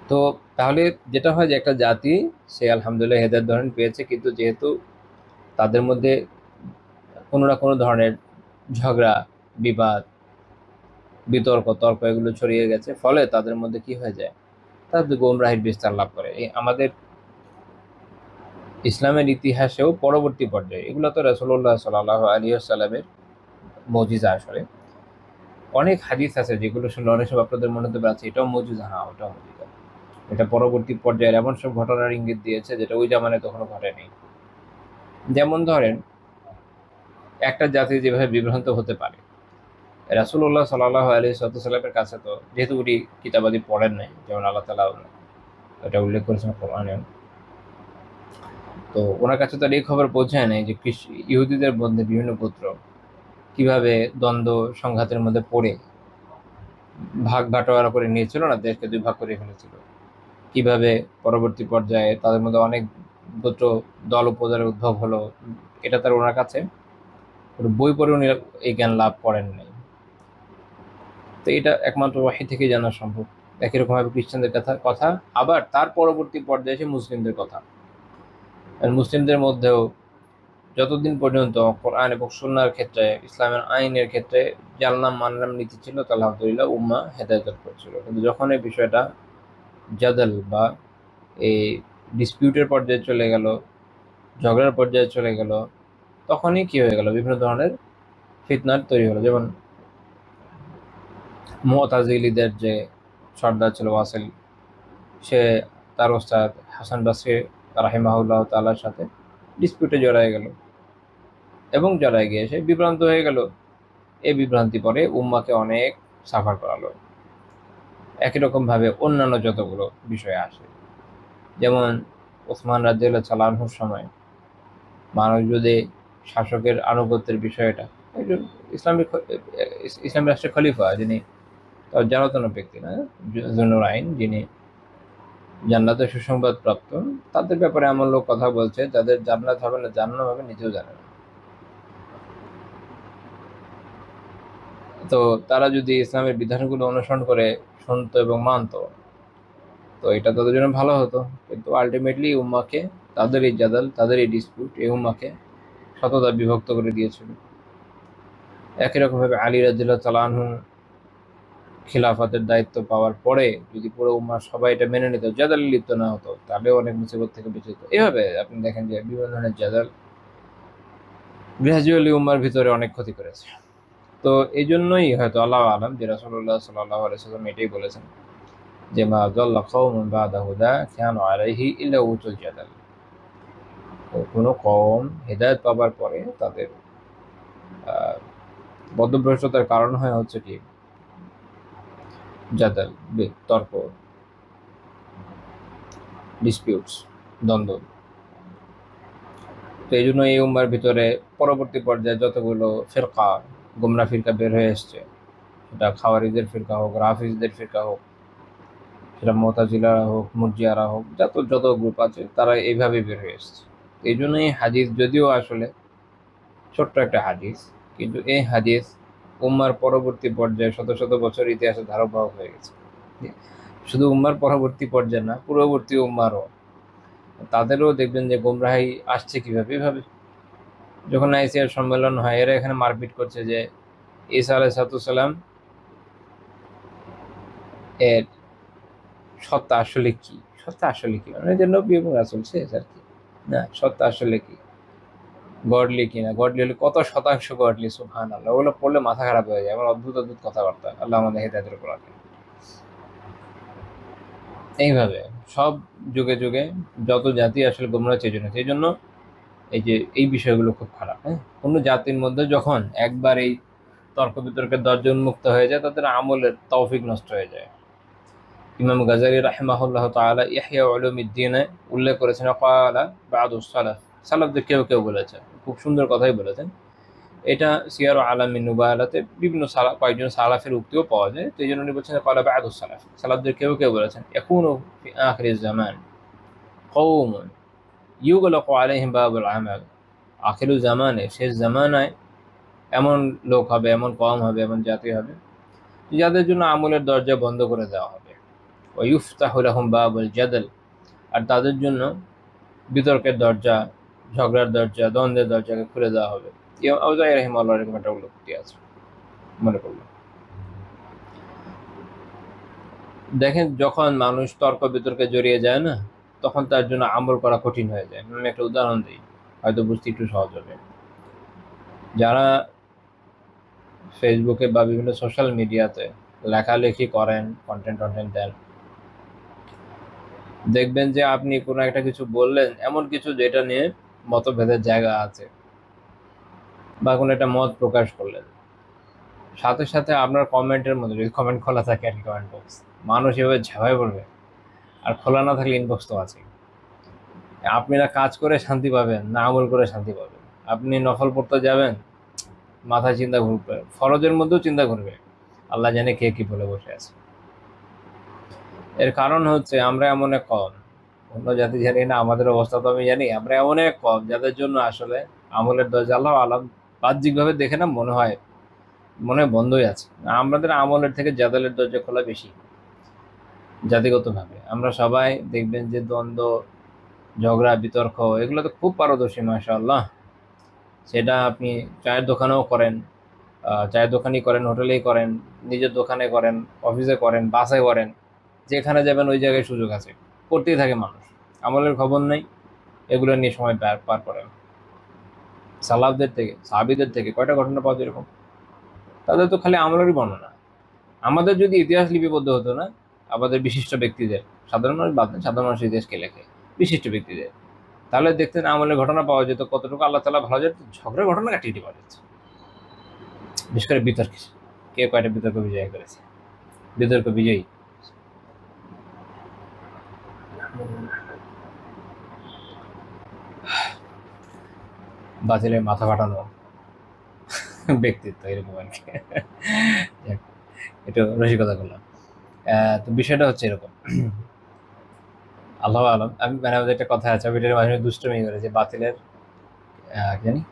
তো তাহলে যেটা হয় যে একটা জাতি, সে আলহামদুলিল্লাহ হেদায়েত ধরেন পেয়েছে, কিন্তু যেহেতু তাদের মধ্যে কোনো না কোনো ধরনের ঝগড়া, বিবাদ, বিতর্ক, তর্ক এগুলো ছড়িয়ে গেছে, ফলে তাদের মধ্যে কি হয়ে যায়, তাদের গোমরাহির বিস্তার লাভ করে। এই আমাদের ইসলামের ইতিহাসেও পরবর্তী পর্যায়ে, এগুলো তো রাসূলুল্লাহ সাল্লাল্লাহু আলাইহি ওয়াসাল্লামের মুজিজা আসলে। অনেক হাদিস আছে যেগুলো শুনলে অনেক সময় আপনাদের মনে হতে পারে এটাও মুজিজা, হ্যাঁ ওটাও মুজিজা। এটা পরবর্তী পর্যায়ের এমন সব ঘটনার ইঙ্গিত দিয়েছে যেটা ওই জামানায় তখনও ঘটেনি। যেমন ধরেন একটা জাতি যেভাবে বিভ্রান্ত হতে পারে, রাসূলুল্লাহ সাল্লাল্লাহু আলাইহি ওয়াসাল্লামের কাছে তো যেহেতু উনি কিতাবাদি পড়েন নাই, যেমন আল্লাহ তাআলা এটা উল্লেখ করেছেন কোরআনে, তো ওনার কাছে তো আর এই খবর পৌঁছায় নাই যে ইহুদিদের মধ্যে বিভিন্ন গোত্র কিভাবে দ্বন্দ্ব সংঘাতের মধ্যে পড়ে ভাগ বাটোয়ারা করে নিয়েছিল না, দেশকে দুই ভাগ করে ফেলেছিল। কিভাবে পরবর্তী পর্যায়ে তাদের মধ্যে অনেক গোত্র দল উপদলের উদ্ভব হলো, এটা তার ওনার কাছে বই পড়ে উনি এই জ্ঞান লাভ করেন নাই। তো এটা একমাত্র ওয়াহী থেকে জানা সম্ভব। একই রকম ভাবে খ্রিস্টানদের কথা, আবার তার পরবর্তী পর্যায়ে এসে মুসলিমদের কথা। আর মুসলিমদের মধ্যেও যতদিন পর্যন্ত কোরআন এবং সুন্নাহর ক্ষেত্রে, ইসলামের আইনের ক্ষেত্রে জানলাম মানলাম নীতি ছিল, তো আলহামদুলিল্লাহ উম্মাহ হেদায়েত করছিল। কিন্তু যখন এই বিষয়টা জাদাল বা এই ডিসপিউটের পর্যায়ে চলে গেল, ঝগড়ার পর্যায়ে চলে গেল, তখনই কি হয়ে গেল, বিভিন্ন ধরনের ফিতনার তৈরি হলো। যেমন মুতাজিলীদের যে সর্দার ছিল ওয়াসিল, সে তার ওস্তাদ হাসান বাসরি রাহিমাহুল্লাহ তাআলার সাথে ডিসপিউটে জড়ায় গেল, এবং জড়ায় গিয়ে সে বিভ্রান্ত হয়ে গেল। এই বিভ্রান্তি পরে উম্মাকে অনেক সাফার করালো। একই রকমভাবে অন্যান্য যতগুলো বিষয় আসে, যেমন ওসমান রাদিয়াল্লাহু তাআলা আনহুর সময় মানুষ যদি শাসকের আনুগত্যের বিষয়টা, একজন ইসলামিক রাষ্ট্রের খলিফা যিনি জানাতন ব্যক্তি না, জুনুর আইন, যিনি জান্নাতের সুসংবাদ প্রাপ্ত, তাদের ব্যাপারে এমন লোক কথা বলছে যাদের জান্নাত হবে না জাহান্নাম হবে নিজেও জানে না। তো তারা যদি ইসলামের বিধানগুলো অনুসরণ করে শুনতো এবং মানতো, তো এটা তাদের জন্য ভালো হতো। কিন্তু আলটিমেটলি উম্মাকে, তাদের এই জাদাল, তাদের এই ডিসপিউট এই উম্মাকে শততা বিভক্ত করে দিয়েছিল। একই রকমভাবে আলী রাদিয়াল্লাহু তাআলা আনহু খিলাফতের দায়িত্ব পাওয়ার পরে যদি পুরো উম্মার সবাই এটা মেনে নিত, জাদালে লিপ্ত না হতো, তাহলেও অনেক মুসিবত থেকে বেঁচে যেত। এভাবে আপনি দেখেন যে বিভিন্ন ধরনের জাদাল গ্রাজুয়ালি উম্মার ভিতরে অনেক ক্ষতি করেছে। তো এই জন্যই হয়তো আল্লাহ আলম যে রাসূলুল্লাহ সাল্লাল্লাহু আলাইহি ওয়াসাল্লাম এটাই বলেছেন যে মা যাল্লা কওমুন বা'দা হুদা কানু আলাইহি ইল্লা উতুল জাদাল। কোনো কওম হেদায়েত পাবার পরে তাদের বদ্ধভ্রষ্টতার কারণ হচ্ছে কি জাদাল, তর্ক, ডিসপিউটস, দ্বন্দ্ব। তো এই জন্য এই উম্মার ভিতরে পরবর্তী পর্যায়ে যতগুলো ফিরকা, গুমরা ফিরকা বের হয়ে এসছে, সেটা খাওয়ারিজের ফিরকা হোক, রাফিজদের ফিরকা হোক, সেটা মুতাজিলারা হোক, মুরজিয়ারা হোক, যত গ্রুপ আছে তারা এইভাবে বের হয়ে এসছে। এই জন্যই হাদিস, যদিও আসলে ছোট্ট একটা হাদিস, কিন্তু এই হাদিস উম্মার পরবর্তী পর্যায়ে শত শত বছর ইতিহাসে ধারকবাহক হয়ে গেছে। শুধু উম্মার পরবর্তী পর্যায়ে না, পূর্ববর্তী উম্মারও, তাদেরও দেখবেন যে গুমরাহি আসছে কিভাবে। এভাবে যখন আইসিআর সম্মেলন হয়, এরা এখানে মারপিট করছে যে ঈসা আলাইহিস সালাম এর সত্তা আসলে কি, সত্তা আসলে কি, মানে যে নবী এবং রাসূল শেষ আর কি, না সত্তা আসলে কি, গডলি কিনা, গডলি হলে কত শতাংশ গডলি, সুবহানাল্লাহ। ওগুলো পড়লে মাথা খারাপ হয়ে যায়, আমার অদ্ভুত অদ্ভুত কথাবার্তা। আল্লাহ আমাদের হেদায়েতের উপর রাখেন। এইভাবে সব যুগে যুগে যত জাতি আসলে গোমরাহ সেই জন্য এই যে এই বিষয়গুলো খুব খারাপ। হ্যাঁ, কোনো জাতির মধ্যে যখন একবার এই তর্ক বিতর্কের দরজা উন্মুক্ত হয়ে যায়, তাদের আমলের তৌফিক নষ্ট হয়ে যায়। ইমাম গাজালি রাহিমাহুল্লাহ তাআলা ইহয়া উলুমিদ্দিনে উল্লেখ করেছেন, ক্বালা বা'দুস সালাফ, সালাফদের কেউ কেউ বলেছে, খুব সুন্দর কথাই বলেছেন। এটা সিয়ার আলামিন নুবালাতে বিভিন্ন কয়েকজন সালাফের উক্তিও পাওয়া যায়। তো এই জন্য উনি বলছেন ক্বালা বা'দুস সালাফ, সালাফদের কেউ কেউ বলেছেন ইয়াকুনু ফি আখিরিজ জামান কওমুন ইউগলাকু আলাইহিম বাবুল আমাল, আখিরুজ জামানে, শেষ জামানায় এমন লোক হবে, এমন কওম হবে, এমন জাতি হবে যাদের জন্য আমলের দরজা বন্ধ করে দেওয়া হবে। ওয়া ইফতাহু লাহুম বাবুল জাদাল, আর তাদের জন্য বিতর্কের দরজা, ঝগড়ার দরজা, দ্বন্দ্বের দরজাকে খুলে দেওয়া হবে। ইমাম আউজাঈ রাহিমাহুল্লাহ এরকম একটা উল্লেখ আছে, মনে করলো। দেখেন, যখন মানুষ তর্ক বিতর্কে জড়িয়ে যায় না, তখন তার জন্য আমল করা কঠিন হয়ে যায়। আমি একটা উদাহরণ দিই, হয়তো বুঝতে একটু সহজ হবে। যারা ফেসবুকে বা বিভিন্ন সোশ্যাল মিডিয়াতে লেখালেখি করেন, কন্টেন্ট দেন, দেখবেন যে আপনি কোনো একটা কিছু বললেন, এমন কিছু যেটা নিয়ে মতভেদের জায়গা আছে, বা কোনো একটা মত প্রকাশ করলেন, সাথে সাথে আপনার কমেন্টের মধ্যে, যদি কমেন্ট খোলা থাকে আর কি, কমেন্ট বক্স, মানুষ এভাবে ঝাঁপায় পড়বে। আর খোলা না থাকলে ইনবক্স তো আছে। আপনি না কাজ করে শান্তি পাবেন, না আমল করে শান্তি পাবেন। আপনি নফল পড়তে যাবেন, মাথায় চিন্তা ঘুরবে, ফরজের মধ্যেও চিন্তা করবে, আল্লাহ জানে কে কি বলে বসে আছে। এর কারণ হচ্ছে আমরা এমন এক কম, অন্য জাতি জানি না, আমাদের অবস্থা তো আমি জানি, আমরা এমন এক কম যাদের জন্য আসলে আমলের দরজা আল্লাহ আলাম বাহ্যিকভাবে দেখে না মনে হয় বন্ধই আছে। আমাদের আমলের থেকে জাদালের দরজা খোলা বেশি। জাতিগতভাবে আমরা সবাই দেখবেন যে দ্বন্দ্ব, ঝগড়া, বিতর্ক, এগুলো তো খুব পারদর্শী মাশাআল্লাহ। সেটা আপনি চায়ের দোকানেও করেন, চায়ের দোকানই করেন, হোটেলেই করেন, নিজের দোকানে করেন, অফিসে করেন, বাসে করেন, যেখানে যাবেন ওই জায়গায় সুযোগ আছে, করতেই থাকে মানুষ। আমলের খবর নেই, এগুলো নিয়ে সময় পার করেন। সালাফদের থেকে, সাহাবীদের থেকে কয়টা ঘটনা পাওয়া যায় এরকম? তাদের তো খালি আমলেরই বর্ণনা। আমাদের যদি ইতিহাস লিপিবদ্ধ হতো না, আমাদের বিশিষ্ট ব্যক্তিদের, সাধারণ মানুষ বাদ দেন, সাধারণ মানুষ ইতিহাসকে লেখে, বিশিষ্ট ব্যক্তিদের, তাহলে দেখতেন আমলের ঘটনা পাওয়া যেত, কতটুকু আল্লাহ তাআলা ভালো যেত, ঝগড়ার ঘটনা কাটিয়ে পাওয়া যাচ্ছে। বিশেষ করে বিতর্কে, কে কয়টা বিতর্ক বিজয় করেছে, বিতর্ক বিজয়ী। বাতিলের মাথা ফাটানো ব্যক্তিত্ব, এরকম আর কি। একটু রসিকতা করলাম। তো বিষয়টা হচ্ছে এরকম, আল্লাহ আলম। আমি মানে আমাদের একটা কথা আছে, আমি এটার মাঝে মাঝে দুষ্টমি করে যে বাতিলের কি জানি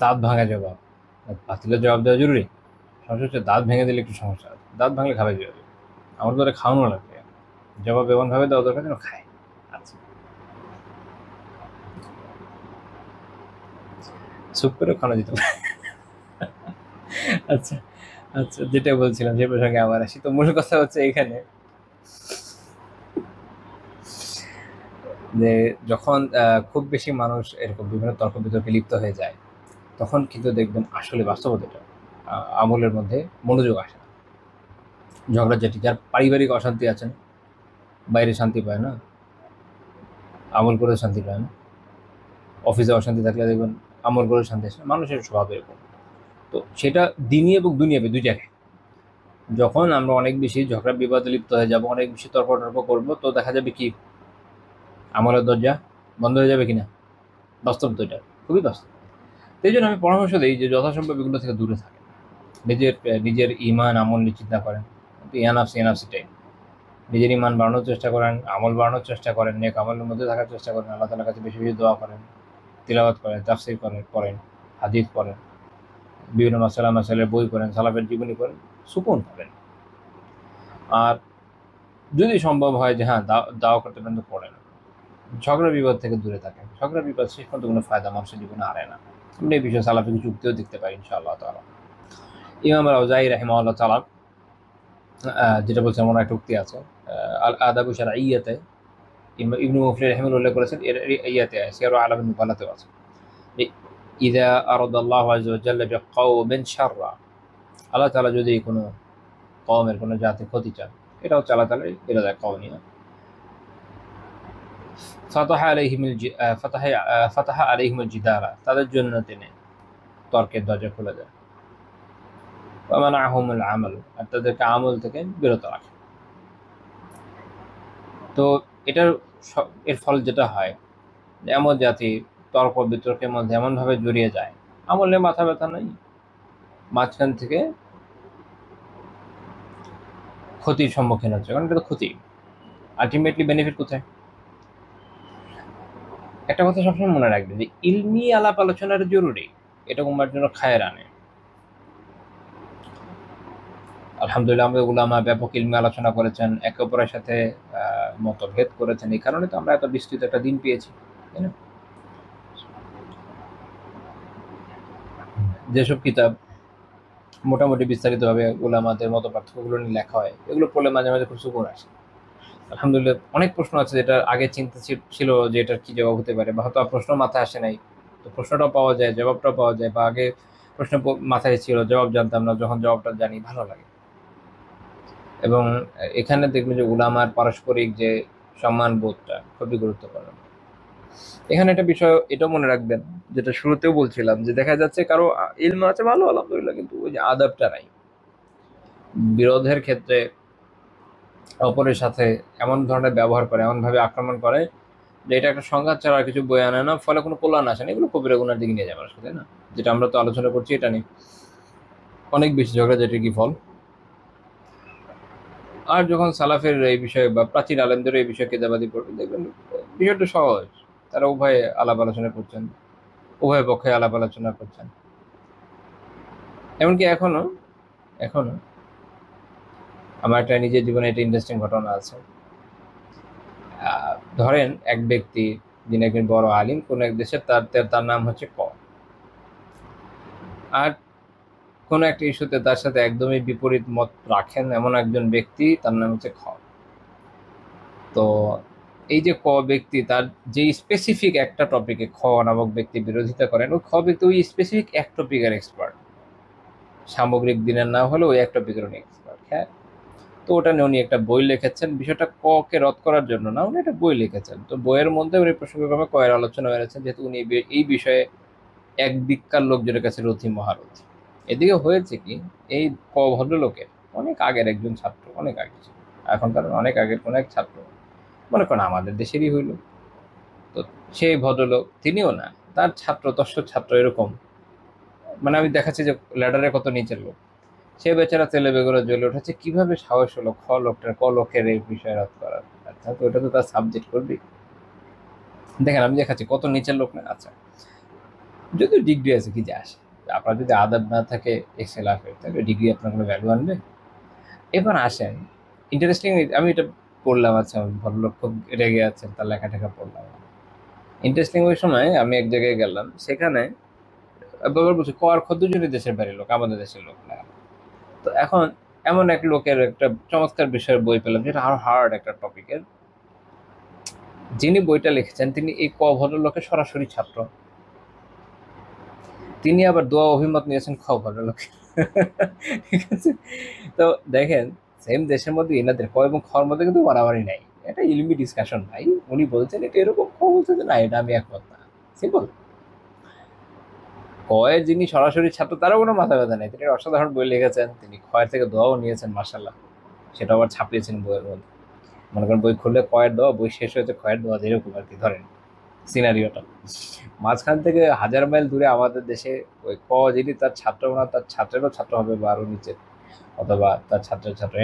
দাঁত ভাঙা জবাব। বাতিলের জবাব দেওয়া জরুরি, সমস্যা হচ্ছে দাঁত ভেঙে দিলে একটু সমস্যা আছে, দাঁত ভাঙলে খাবে যাবে, আমার তো ওটা খাওয়ানো লাগবে, জবাব এমন ভাবে দেওয়া দরকার যেন খায়। আচ্ছা, চুপ করে খাওয়ানো যেতে পারে। আচ্ছা আচ্ছা, যেটা বলছিলাম সে প্রসঙ্গে আবার আসি। তো মূল কথা হচ্ছে এখানে যে যখন খুব বেশি মানুষ এরকম বিভিন্ন তর্ক বিতর্কে লিপ্ত হয়ে যায়, তখন কিন্তু দেখবেন আসলে বাস্তবতাটা আমলের মধ্যে মনোযোগ আসে না। ঝগড়াঝাটি, যার পারিবারিক অশান্তি আছেন, বাইরে শান্তি পায় না, আমল করে শান্তি পায় না। অফিসে অশান্তি থাকলে দেখবেন আমল করে শান্তি আসে না, মানুষের স্বভাব এরকম। তো সেটা দিনই এবং দুনিয়াবে দুই জায়গায়। যখন আমরা অনেক বেশি ঝগড়া বিবাদে লিপ্ত হয়ে যাব, অনেক বেশি তর্ক টর্ক করবো, তো দেখা যাবে কি আমলের দরজা বন্ধ হয়ে যাবে কিনা। বাস্তব তো এটা, খুবই বাস্তব। সেই জন্য আমি পরামর্শ দিই যে যথাসম্ভব এগুলো থেকে দূরে থাকেন। নিজের ইমান আমল নিশ্চিত না করেন, এনাফসি টাইম। নিজের ইমান বাড়ানোর চেষ্টা করেন, আমল বাড়ানোর চেষ্টা করেন, নেক আমলের মধ্যে থাকার চেষ্টা করেন, আল্লাহ তাআলার কাছে বেশি বেশি দোয়া করেন, তিলাওয়াত করেন, তাফসীর পড়েন, হাদিস পড়েন, বিভিন্ন মাসাইলের বই পড়েন, সালাফের জীবনী পড়েন, সুকুন পাবেন। আর যদি সম্ভব হয় যে হ্যাঁ দাওয়া করতে পারেন তো পড়েন। ঝগড়া বিবাদ থেকে দূরে থাকেন। ঝগড়া বিবাদ শেষ পর্যন্ত কোনো ফায়দা মানুষের জীবনে আনে না। আমরা এই বিষয়ে সালাফি কিছু উক্তিও দেখতে পাই ইনশাআল্লাহ তাআলা। ইমাম রাউজাই রাহিমাহুল্লাহ তাআলা যেটা বলছেন, এমন একটা উক্তি আছে আল আদাবু শারঈয়াতে, ইবনু মুফলি রাহিমাহুল্লাহ উল্লেখ করেছেন, এর ইয়াতে সিয়ারু আলামিন নুবালাতেও আছে যে ইযা আরাদাল্লাহু আযজা ওয়া জাল্লা বিকাওমিন শাররা, আল্লাহ তাআলা যদি কোনো কওমের কোনো জাতির ক্ষতি চান, এটা হচ্ছে আল্লাহ তাআলার ইরাদা কাউনিয়া, ফাতাহা আলাইহিমুল জিদারা, তাদের জন্য তিনি তর্কের দরজা খুলে দেন। ওয়া মানাআহুমুল আমাল, আর তাদেরকে আমল থেকে বিরত রাখে। তো এটার এর ফল যেটা হয়, এমন জাতি তর্ক বিতর্কের মধ্যে এমনভাবে জড়িয়ে যায়, আমলে মাথা ব্যথা নাই, মাঝখান থেকে ক্ষতির সম্মুখীন হচ্ছে। কারণ এটা তো ক্ষতি, আলটিমেটলি বেনিফিট কোথায়? একটা কথা সবসময় মনে রাখবে যে ইলমি আলাপ আলোচনাটা জরুরি, এটা উম্মার জন্য খায়ের আনে। আলহামদুলিল্লাহ আমাদের উলামা ব্যাপক ইলমি আলোচনা করেছেন, একে অপরের সাথে মতভেদ করেছেন, এই কারণে তো আমরা এত বিস্তৃত একটা দিন পেয়েছি, তাই না? যেসব কিতাব মোটামুটি বিস্তারিতভাবে উলামাদের মত পার্থক্যগুলো নিয়ে লেখা হয়, এগুলো পড়লে মাঝে মাঝে খুব সুকুন আসে। আলহামদুলিল্লাহ অনেক প্রশ্ন আছে যেটা আগে চিন্তা ছিল যে এটার কি জবাব হতে পারে, বা হয়তো প্রশ্ন মাথায় আসে নাই, তো প্রশ্নটাও পাওয়া যায়, জবাবটাও পাওয়া যায়, বা আগে প্রশ্ন মাথায় ছিল, জবাব জানতাম না, যখন জবাবটা জানি ভালো লাগে। এবং এখানে দেখবেন যে উলামার পারস্পরিক যে সম্মান বোধটা খুবই গুরুত্বপূর্ণ। এখানে একটা বিষয় এটাও মনে রাখবেন, যেটা শুরুতেও বলছিলাম, যে দেখা যাচ্ছে কারো ইলম আছে ভালো আলহামদুলিল্লাহ, কিন্তু ওই যে আদবটা নাই। বিরোধের ক্ষেত্রে অপরের সাথে এমন ধরনের ব্যবহার করে, এমনভাবে আক্রমণ করে যে এটা একটা সংঘাত ছাড়া আর কিছু বয়ে আনে না, ফলে কোনো কল্যাণ আসে না। এগুলো কবিরা গুনার দিকে নিয়ে যায় মানুষকে, তাই না? যেটা আমরা তো আলোচনা করছি এটা নিয়ে, অনেক বেশি ঝগড়াঝাটির কি ফল। আর যখন সালাফের এই বিষয়ে বা প্রাচীন আলেমদের এই বিষয়ে কেদাবাদি করবে, দেখবেন বিষয়টা সহজ, তারা উভয়ে আলাপ আলোচনা করছেন, উভয় পক্ষে আলাপ আলোচনা করছেন। এমনকি এখনো এখনো আমার একটা নিজের জীবনে একটা ইন্টারেস্টিং ঘটনা আছে। ধরেন এক ব্যক্তি, যিনি একজন বড় আলিম কোন এক দেশের, তার নাম হচ্ছে ক, আর কোন একটা ইস্যুতে তার সাথে একদমই বিপরীত মত রাখেন এমন একজন ব্যক্তি, তার নাম হচ্ছে খ। তো এই যে ক ব্যক্তি, তার যে স্পেসিফিক একটা টপিকে খ নামক ব্যক্তি বিরোধিতা করেন, ওই খ ব্যক্তি ওই স্পেসিফিক এক টপিকের এক্সপার্ট, সামগ্রিক দিনের না হলে ওই এক টপিকের উনি এক্সপার্ট। হ্যাঁ, তো ওটা নিয়ে উনি একটা বই লিখেছেন, বিষয়টা ক কে রদ করার জন্য না, উনি একটা বই লিখেছেন। তো বইয়ের মধ্যে উনি প্রসঙ্গক্রমে কয়ের আলোচনা হয়েছেন, যেহেতু উনি এই বিষয়ে এক দিককার লোকজনের কাছে রথী মহারথী। এদিকে হয়েছে কি, এই ক ভদ্রলোকের অনেক আগের একজন ছাত্র, অনেক আগে ছিল, এখনকার অনেক আগের কোন এক ছাত্র, মনে করেন আমাদের দেশেরই হইল। তো সেই ভদ্রলোক তিনিও না, তার ছাত্র, 10 ছাত্র এরকম, মানে আমি দেখাচ্ছি যে ল্যাডারে কত নিচের লোক, সে বেচারা তেলে বেগুলো জ্বলে উঠেছে, কিভাবে সাহস হলো খ লোকটার ক লোকের এই বিষয় রদ করার? আচ্ছা, তো ওটা তো তার সাবজেক্ট করবি। দেখেন আমি দেখাচ্ছি কত নিচের লোক না। আচ্ছা, যদি ডিগ্রি আছে কি যে আসে, আপনার যদি আদাব না থাকে এক্সেলাফের, তাহলে ডিগ্রি আপনার কোনো ভ্যালু আনবে? এবার আসেন, ইন্টারেস্টিং, আমি এটা পড়লাম। আচ্ছা, ভদ্রলোক খুব রেগে আছেন, তার লেখা টেখা পড়লাম। ইন্টারেস্টিং ওই সময় আমি এক জায়গায় গেলাম, সেখানে বাবার বলছে কর দুজনই দেশের বাড়ির লোক, আমাদের দেশের লোক না। তো এখন এমন এক লোকের একটা চমৎকার বিষয়ের বই পেলাম, যেটা আরো হার্ড একটা টপিকের। যিনি বইটা লিখেছেন তিনি এই ক ভদ্রলোকের সরাসরি ছাত্র। তিনি আবার দোয়া অভিমত নিয়েছেন খ ভদ্রলোকের। ঠিক আছে? তো দেখেন, সেম দেশের মধ্যে এনাদের ক এবং খর মধ্যে কিন্তু বাড়াবাড়ি নাই, এটা ইলমি ডিসকাশন ভাই। উনি বলছেন এটা এরকম, খ বলছে যে না, এটা আমি একমত না। সিম্পল। কয়ের যিনি সরাসরি ছাত্র, তারও কোনো মাথা ব্যথা নেই, তিনি অসাধারণ বই লিখেছেন, তিনি খয়ের থেকে দোয়াও নিয়েছেন মার্শাল্লাহ, সেটা আবার ছাপিয়েছেন বইয়ের মধ্যে। মনে করেন বই খুললে কয়ের দোয়া, বই শেষ হয়েছে খয়ের দোয়া, যেরকম আর কি ধরেন সিনারিওটা। মাঝখান থেকে 1000 মাইল দূরে আমাদের দেশে ওই ক যিনি তার ছাত্র, না তার ছাত্রেরও ছাত্র হবে বা আরো নিচে, অথবা তার ছাত্রের ছাত্র,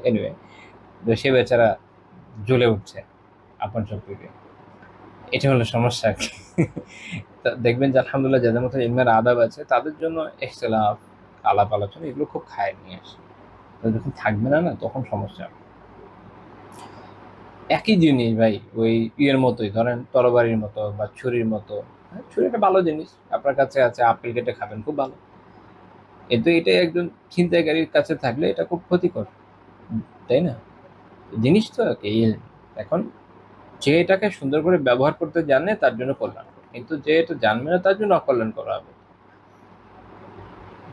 এনিওয়ে, তো সে বেচারা জ্বলে উঠছে আপন শক্তিতে। এটা হলো সমস্যা আর কি। দেখবেন যে আলহামদুলিল্লাহ যাদের মতো ইলমের আদাব আছে, তাদের জন্য ইখতিলাফ, আলাপ আলোচনা এগুলো খুব খায় নিয়ে আসে। যখন থাকবে না, না তখন সমস্যা। একই জিনিস ভাই, ওই ইয়ের মতোই, ধরেন তরবারির মতো বা ছুরির মতো। হ্যাঁ, ছুরি একটা ভালো জিনিস, আপনার কাছে আছে, আপেল কেটে খাবেন, খুব ভালো। কিন্তু এটা একজন ছিনতাইকারীর কাছে থাকলে এটা খুব ক্ষতিকর, তাই না? জিনিস তো এই, এখন যে এটাকে সুন্দর করে ব্যবহার করতে জানে তার জন্য কল্যাণ, কিন্তু যে এটা জানবে না তার জন্য অকল্যাণ করা হবে।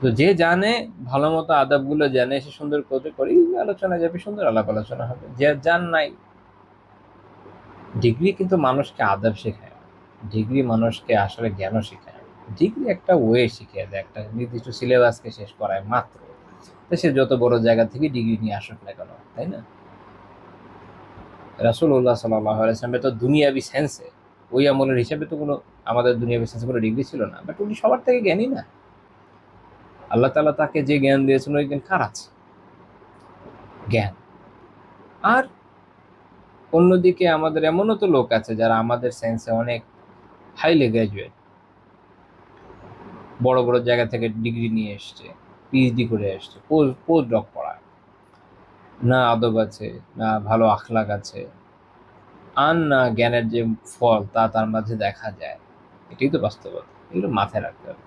তো যে জানে, ভালো মতো আদাবগুলো জানে, সে সুন্দর করে করে আলোচনা যাবে, সুন্দর আলাপ আলোচনা হবে। যে জান নাই, ডিগ্রি কিন্তু মানুষকে আদাব শেখায়, ডিগ্রি মানুষকে আসলে জ্ঞানও শেখায়। ডিগ্রি একটা ওয়ে শিখিয়ে দেয়, একটা নির্দিষ্ট সিলেবাসকে শেষ করায় মাত্র। তো সে যত বড় জায়গা থেকে ডিগ্রি নিয়ে আসুক না কেন, তাই না? রাসূলুল্লাহ সাল্লাল্লাহু আলাইহি ওয়াসাল্লামের তো দুনিয়াবি সেন্সে, ওই আমলের হিসাবে তো কোনো, আমাদের দুনিয়াবি সেন্সে কোনো ডিগ্রি ছিল না, বাট উনি সবার থেকে জ্ঞানী না। আল্লাহ তাআলা তাকে যে জ্ঞান দিয়েছেন, ওই জ্ঞান কার আছে? জ্ঞান। আর অন্যদিকে আমাদের এমনও তো লোক আছে যারা আমাদের সেন্সে অনেক হাইলি গ্র্যাজুয়েট, বড় বড় জায়গা থেকে ডিগ্রি নিয়ে এসছে, পিএইচডি করে এসছে, পোস্ট ডক পড়ায়, না আদব আছে, না ভালো আখলাক আছে, আর না জ্ঞানের যে ফল তা তার মাঝে দেখা যায়। এটাই তো বাস্তবতা, এগুলো মাথায় রাখতে হবে।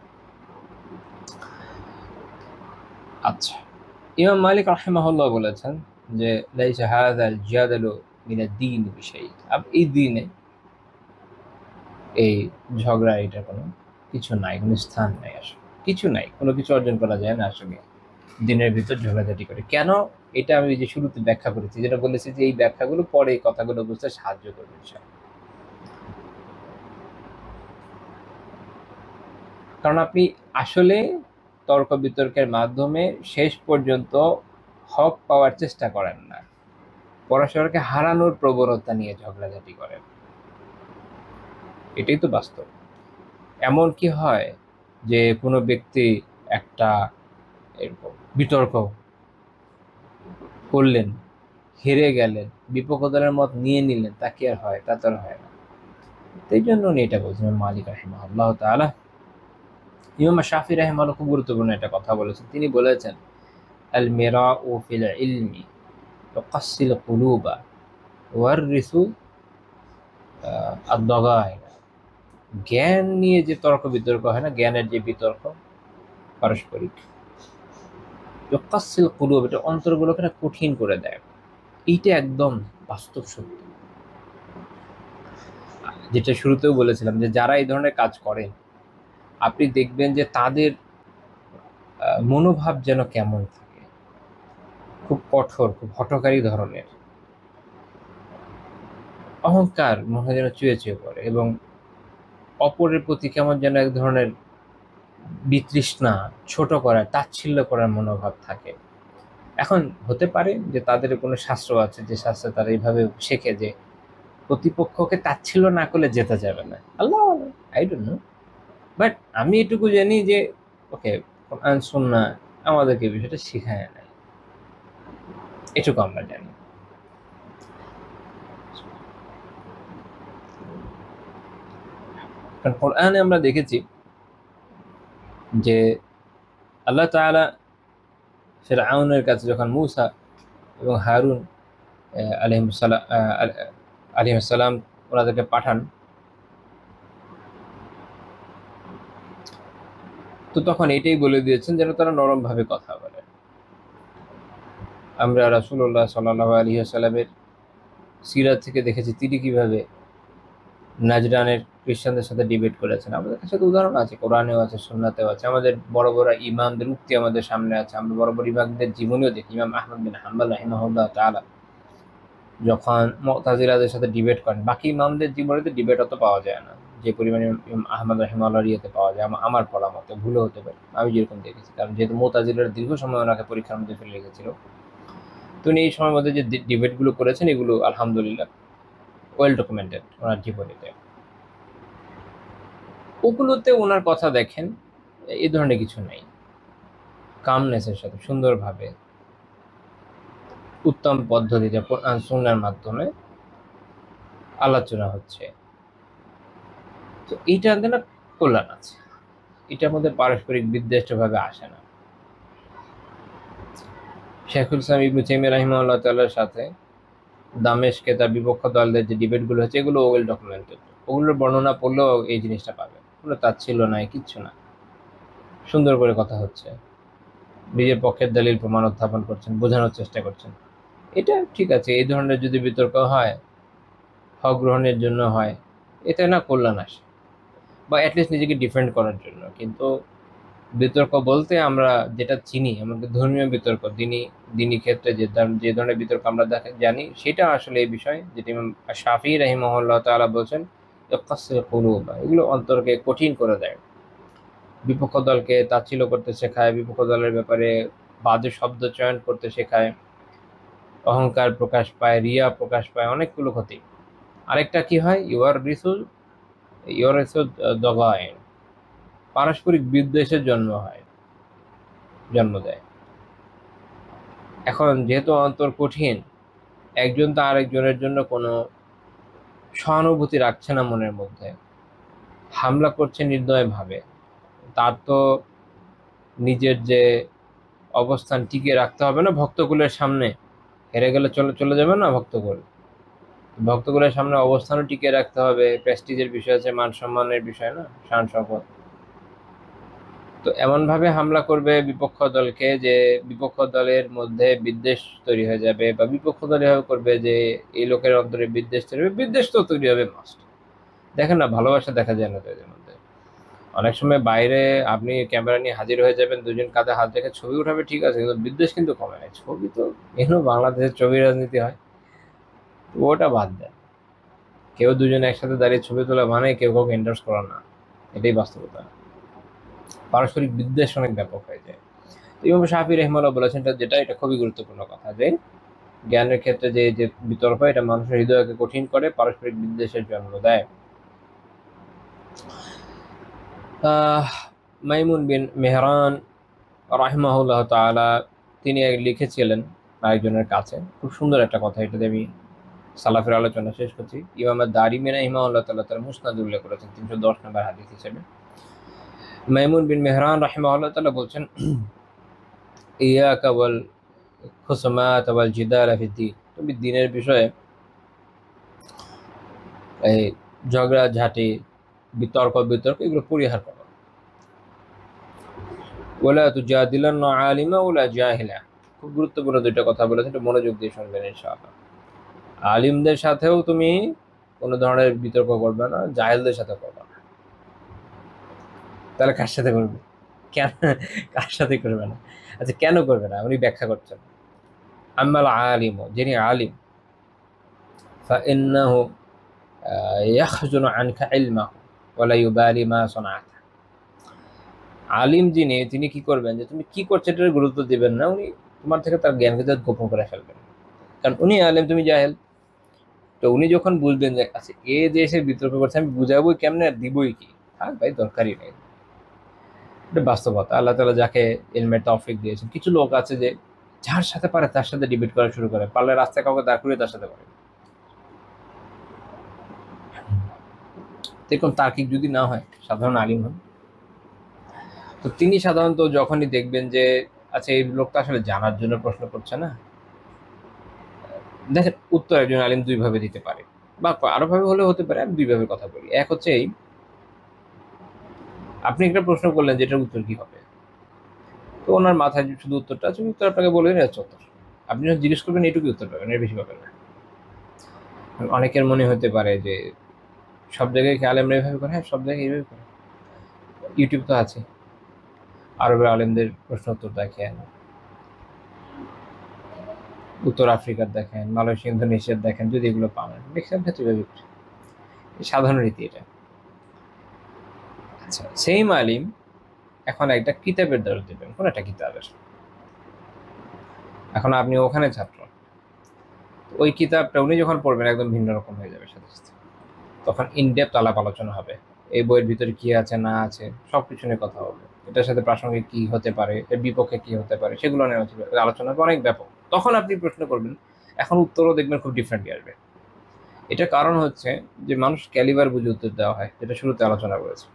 আচ্ছা, ইমাম মালিক রাহিমাহুল্লাহ বলেছেন যে লাইসা হাযাল জাদালু মিনাদ দ্বীন বিশাই। এই দ্বীনে এই ঝগড়া, এটা কোনো কিছু নাই, কোনো স্থান নাই, আসলে কিছু নাই, কোনো কিছু অর্জন করা যায় না আসলে দিনের ভিতর ঝগড়াঝাটি করে। কেন? এটা আমি যে শুরুতে ব্যাখ্যা করেছি, যেটা বলেছি যে এই ব্যাখ্যাগুলো পরে এই কথাগুলো বুঝতে সাহায্য করবে। কারণ আপনি আসলে তর্ক বিতর্কের মাধ্যমে শেষ পর্যন্ত হক পাওয়ার চেষ্টা করেন না, পরস্পরকে হারানোর প্রবণতা নিয়ে ঝগড়াঝাটি করেন। এটাই তো বাস্তব। এমন কি হয় যে কোনো ব্যক্তি একটা এরকম বিতর্ক করলেন, হেরে গেলেন, বিপক্ষ দলের মত নিয়ে নিলেন, তা কি আর হয়? তা তো আর হয় না। এই জন্য উনি এটা বলছেন মালিক রাহিমাহুল্লাহ তাআলা। ইমাম শাফি রাহিমাহুল্লাহ খুব গুরুত্বপূর্ণ একটা কথা বলেছেন। তিনি বলেছেন আল মিরাউ ফিল ইলমি তুকাসসিল কুলুবা ওয়াররিসু আদ-দাগাইন। জ্ঞান নিয়ে যে তর্ক বিতর্ক হয় না, জ্ঞানের যে বিতর্ক পারস্পরিক, তুকাসসিল কুলুব, এটা অন্তরগুলোকে না কঠিন করে দেয়। এইটা একদম বাস্তব সত্য। যেটা শুরুতেও বলেছিলাম যে যারা এই ধরনের কাজ করেন, আপনি দেখবেন যে তাদের মনোভাব যেন কেমন থাকে, খুব কঠোর, খুব হঠকারী ধরনের, অহংকার মনে হয় যেন চুয়ে চুয়ে পড়ে, এবং অপরের প্রতি কেমন যেন এক ধরনের বিতৃষ্ণা, ছোট করার, তাচ্ছিল্য করার মনোভাব থাকে। এখন হতে পারে যে তাদের কোনো শাস্ত্র আছে, যে শাস্ত্রে তারা এইভাবে শেখে যে প্রতিপক্ষকে তাচ্ছিল্য না করলে জেতা যাবে না। আল্লাহ, আই ডোন্ট নো, বাট আমি এটুকু জানি যে ওকে, কোরআন সুন্নাহ আমাদেরকে এই বিষয়টা শিখায় নাই, এটুকু আমরা জানি। কারণ কোরআনে আমরা দেখেছি যে আল্লাহ তাআলা ফিরআউনের কাছে যখন মূসা এবং হারুন আলাইহিস সালাম ওনাদেরকে পাঠান, তো তখন এটাই বলে দিয়েছেন যেন তারা নরম ভাবে কথা বলে। আমরা রাসূলুল্লাহ সাল্লাল্লাহু আলাইহি ওয়াসাল্লামের সিরাত থেকে দেখেছি তিনি কিভাবে নাজরানের খ্রিস্টানদের সাথে ডিবেট করেছেন। আমাদের কাছে তো উদাহরণ আছে, কোরআনেও আছে, সুন্নাতেও আছে, আমাদের বড় বড় ইমামদের উক্তি আমাদের সামনে আছে, আমরা বড় বড় ইমামদের জীবনীও দেখি। ইমাম আহমদ বিন হাম্বল রাহিমাহুল্লাহ তাআলা যখন মুতাজিলাদের সাথে ডিবেট করেন, বাকি ইমামদের জীবনীতে ডিবেট অত পাওয়া যায় না যে পরিমাণে ইমাম আহমদ রাহিমাহুল্লাহর ইয়েতে পাওয়া যায়। আমার পড়া মতে ভুলও হতে পারে, আমি যেরকম দেখেছি, কারণ যেহেতু মুতাজিলারা দীর্ঘ সময় ওনাকে পরীক্ষার মধ্যে ফেলে রেখেছিল, তো উনি এই সময়ের মধ্যে যে ডিবেটগুলো করেছেন এগুলো আলহামদুলিল্লাহ ওয়েল ডকুমেন্টেড ওনার জীবনীতে। ওগুলোতে ওনার কথা দেখেন এই ধরনের কিছু নেই, কামনেসের সাথে সুন্দরভাবে উত্তম পদ্ধতিতে কোরআন সুন্নাহর মাধ্যমে আলোচনা হচ্ছে। তো এইটাতে না কল্যাণ আছে, এটার মধ্যে পারস্পরিক বিদ্বেষ্টভাবে আসে না। শেখুল ইসলাম ইবনু তাইমিয়া রাহিমাহুল্লাহ তাআলার সাথে দামেশকে তার বিপক্ষ দলদের যে ডিবেটগুলো হচ্ছে এগুলো ওয়েল ডকুমেন্টেড, ওগুলোর বর্ণনা পড়লেও এই জিনিসটা পাবে। ওগুলো তাচ্ছিল্য নাই, কিচ্ছু না, সুন্দর করে কথা হচ্ছে, নিজের পক্ষের দলিল প্রমাণ উত্থাপন করছেন, বোঝানোর চেষ্টা করছেন। এটা ঠিক আছে, এই ধরনের যদি বিতর্ক হয়, হক গ্রহণের জন্য হয়, এতে না কল্যাণ আসে, বা অ্যাটলিস্ট নিজেকে ডিফেন্ড করার জন্য। কিন্তু বিতর্ক বলতে আমরা যেটা চিনি, আমাদের ধর্মীয় বিতর্ক, দিনী ক্ষেত্রে যে ধরনের বিতর্ক আমরা জানি, সেটা আসলে এই বিষয় যেটা ইমাম শাফিঈ রাহিমাহুল্লাহ তাআলা বলছেন, ইয়াকাসসিল কুলুব, এগুলো অন্তরকে কঠিন করে দেয়, বিপক্ষ দলকে তাচ্ছিল্য করতে শেখায়, বিপক্ষ দলের ব্যাপারে বাজে শব্দ চয়ন করতে শেখায়, অহংকার প্রকাশ পায়, রিয়া প্রকাশ পায়, অনেকগুলো ক্ষতি। আরেকটা কি হয়, ইউর দগায়ন, পারস্পরিক বিদ্বেষের জন্ম দেয়। এখন যেহেতু অন্তর কঠিন, একজন তো আরেকজনের জন্য কোনো সহানুভূতি রাখছে না মনের মধ্যে, হামলা করছে নির্দয়ভাবে, তার তো নিজের যে অবস্থান টিকিয়ে রাখতে হবে না ভক্তকুলের সামনে, হেরে গেলে চলে যাবে না ভক্তকুলের সামনে অবস্থানও টিকিয়ে রাখতে হবে, প্রেস্টিজের বিষয় আছে, মান সম্মানের বিষয় না, শান শওকত। তো এমনভাবে হামলা করবে বিপক্ষ দলকে যে বিপক্ষ দলের মধ্যে বিদ্বেষ তৈরি হয়ে যাবে, বা বিপক্ষ দল এভাবে করবে যে এই লোকের অন্তরে বিদ্বেষ তৈরি হবে, বিদ্বেষ তো তৈরি হবে মাস্ট। দেখেন না, ভালোবাসা দেখা যায় না তো এদের মধ্যে। অনেক সময় বাইরে আপনি ক্যামেরা নিয়ে হাজির হয়ে যাবেন, দুজন কাঁধে হাত রেখে ছবি উঠাবে, ঠিক আছে, কিন্তু বিদ্বেষ কিন্তু কমে নাই। ছবি তো বাংলাদেশের ছবি রাজনীতি হয়, তো ওটা বাদ দেয়। কেউ দুজন একসাথে দাঁড়িয়ে ছবি তোলা মানে কেউ কাউকে এন্ডোর্স করা না, এটাই বাস্তবতা। পারস্পরিক বিদ্বেষ অনেক ব্যাপক হয়ে যায়। তো ইমাম শাফিঈ রাহিমাহুল্লাহ বলেছেন যেটা, এটা খুবই গুরুত্বপূর্ণ কথা, যে জ্ঞানের ক্ষেত্রে যে বিতর্ক, এটা মানুষের হৃদয়কে কঠিন করে, পারস্পরিক বিদ্বেষের জন্ম দেয়। মাইমুন বিন মেহরান রাহিমাহুল্লাহ তাআলা তিনি লিখেছিলেন আরেকজনের কাছে, খুব সুন্দর একটা কথা, এটাতে আমি সালাফের আলোচনা শেষ করছি। ইমাম দারিমি রাহিমাহুল্লাহ তাআলা তার মুসনাদ উল্লেখ করেছেন 310 নম্বর হাদিস হিসেবে। মাইমুন বিন মেহরান রাহিমাহুল্লাহ তাআলা বলছেন, ইয়াকা ওয়াল খুসুমাত ওয়াল জিদাল ফিদ্দীন, তুমি দ্বীনের বিষয়ে এই ঝগড়াঝাটি, বিতর্ক এগুলো পরিহার করো। ওয়ালা তুজাদিলান্না আলিমা ওয়ালা জাহিলা, খুব গুরুত্বপূর্ণ দুইটা কথা বলেছেন, এটা মনোযোগ দিয়ে শুনবেন ইনশাআল্লাহ। আলিমদের সাথেও তুমি কোনো ধরনের বিতর্ক করবে না, জাহেলদের সাথে করবে না। তাহলে কার সাথে করবে? কেন কার সাথে করবে না? আচ্ছা, কেন করবে না উনি ব্যাখ্যা করছেন। আম্মাল আলিম, যিনি আলিম, ফাইন্নাহু ইয়াখজুনু আনকা ইলমাহু ওয়ালা ইউবালি মা সানাআতা। আলিম তিনি কি করবেন, যে তুমি কি করছো এটার গুরুত্ব দিবেন না, উনি তোমার থেকে তার জ্ঞানকে গোপন করে ফেলবেন, কারণ উনি আলিম, তুমি জাহেল। তো উনি যখন বুঝবেন যে আচ্ছা এ যে এসে বিতর্ক করছে, আমি বুঝাবোই কেমনে আর দিবই কি, থাক ভাই, দরকারই নেই। এটা বাস্তবতা। আল্লাহ তাআলা যাকে ইলমের তৌফিক দিয়েছেন, কিছু লোক আছে যে যার সাথে পারে তার সাথে ডিবেট করা শুরু করে, পারলে রাস্তায় কাউকে দাঁড় করিয়ে তার সাথে করে। দেখুন তার্কিক যদি না হয়, সাধারণ আলিম হন, তো তিনি সাধারণত যখনই দেখবেন যে আচ্ছা এই লোকটা আসলে জানার জন্য প্রশ্ন করছে না, দেখেন উত্তর একজন আলিম দুইভাবে দিতে পারে, বা আরো ভাবে হলে হতে পারে। আমি দুইভাবে কথা বলি। এক হচ্ছে এই, আপনি একটা প্রশ্ন করলেন যে এটার উত্তর কি হবে, তো ওনার মাথায় যে শুধু উত্তরটা আছে, উত্তর আপনাকে বলে দিন হচ্ছে উত্তর। আপনি যখন জিজ্ঞেস করবেন এইটুকু উত্তর পাবেন, এর বেশি পাবেন না। অনেকের মনে হতে পারে যে সব জায়গায় কি আলেমরা এইভাবে করে? হ্যাঁ, সব জায়গায় এইভাবে করে। ইউটিউব তো আছে, আরবের আলেমদের প্রশ্ন উত্তর দেখেন, উত্তর আফ্রিকার দেখেন, মালয়েশিয়া, ইন্দোনেশিয়ার দেখেন, যদি এগুলো পাবেন ম্যাক্সিমাম ক্ষেত্রে এভাবে করে। সাধারণ রীতি এটা। আচ্ছা, সেই আলিম এখন একটা কিতাবের দরজ দেবেন, কোন একটা কিতাবের। এখন আপনি ওখানে ছাত্র, ওই কিতাবটা উনি যখন পড়বেন একদম ভিন্ন রকম হয়ে যাবে সাথে সাথে। তখন ইনডেপথ আলাপ আলোচনা হবে, এই বইয়ের ভিতরে কি আছে না আছে সবকিছু নিয়ে কথা হবে। এটার সাথে প্রাসঙ্গিক কি হতে পারে, এর বিপক্ষে কি হতে পারে, সেগুলো নিয়ে আলোচনা হবে, অনেক ব্যাপক। তখন আপনি প্রশ্ন করবেন, এখন উত্তরও দেখবেন খুব ডিফারেন্টলি আসবে। এটা কারণ হচ্ছে যে মানুষ ক্যালিবার বুঝে উত্তর দেওয়া হয়, যেটা শুরুতে আলোচনা করেছে।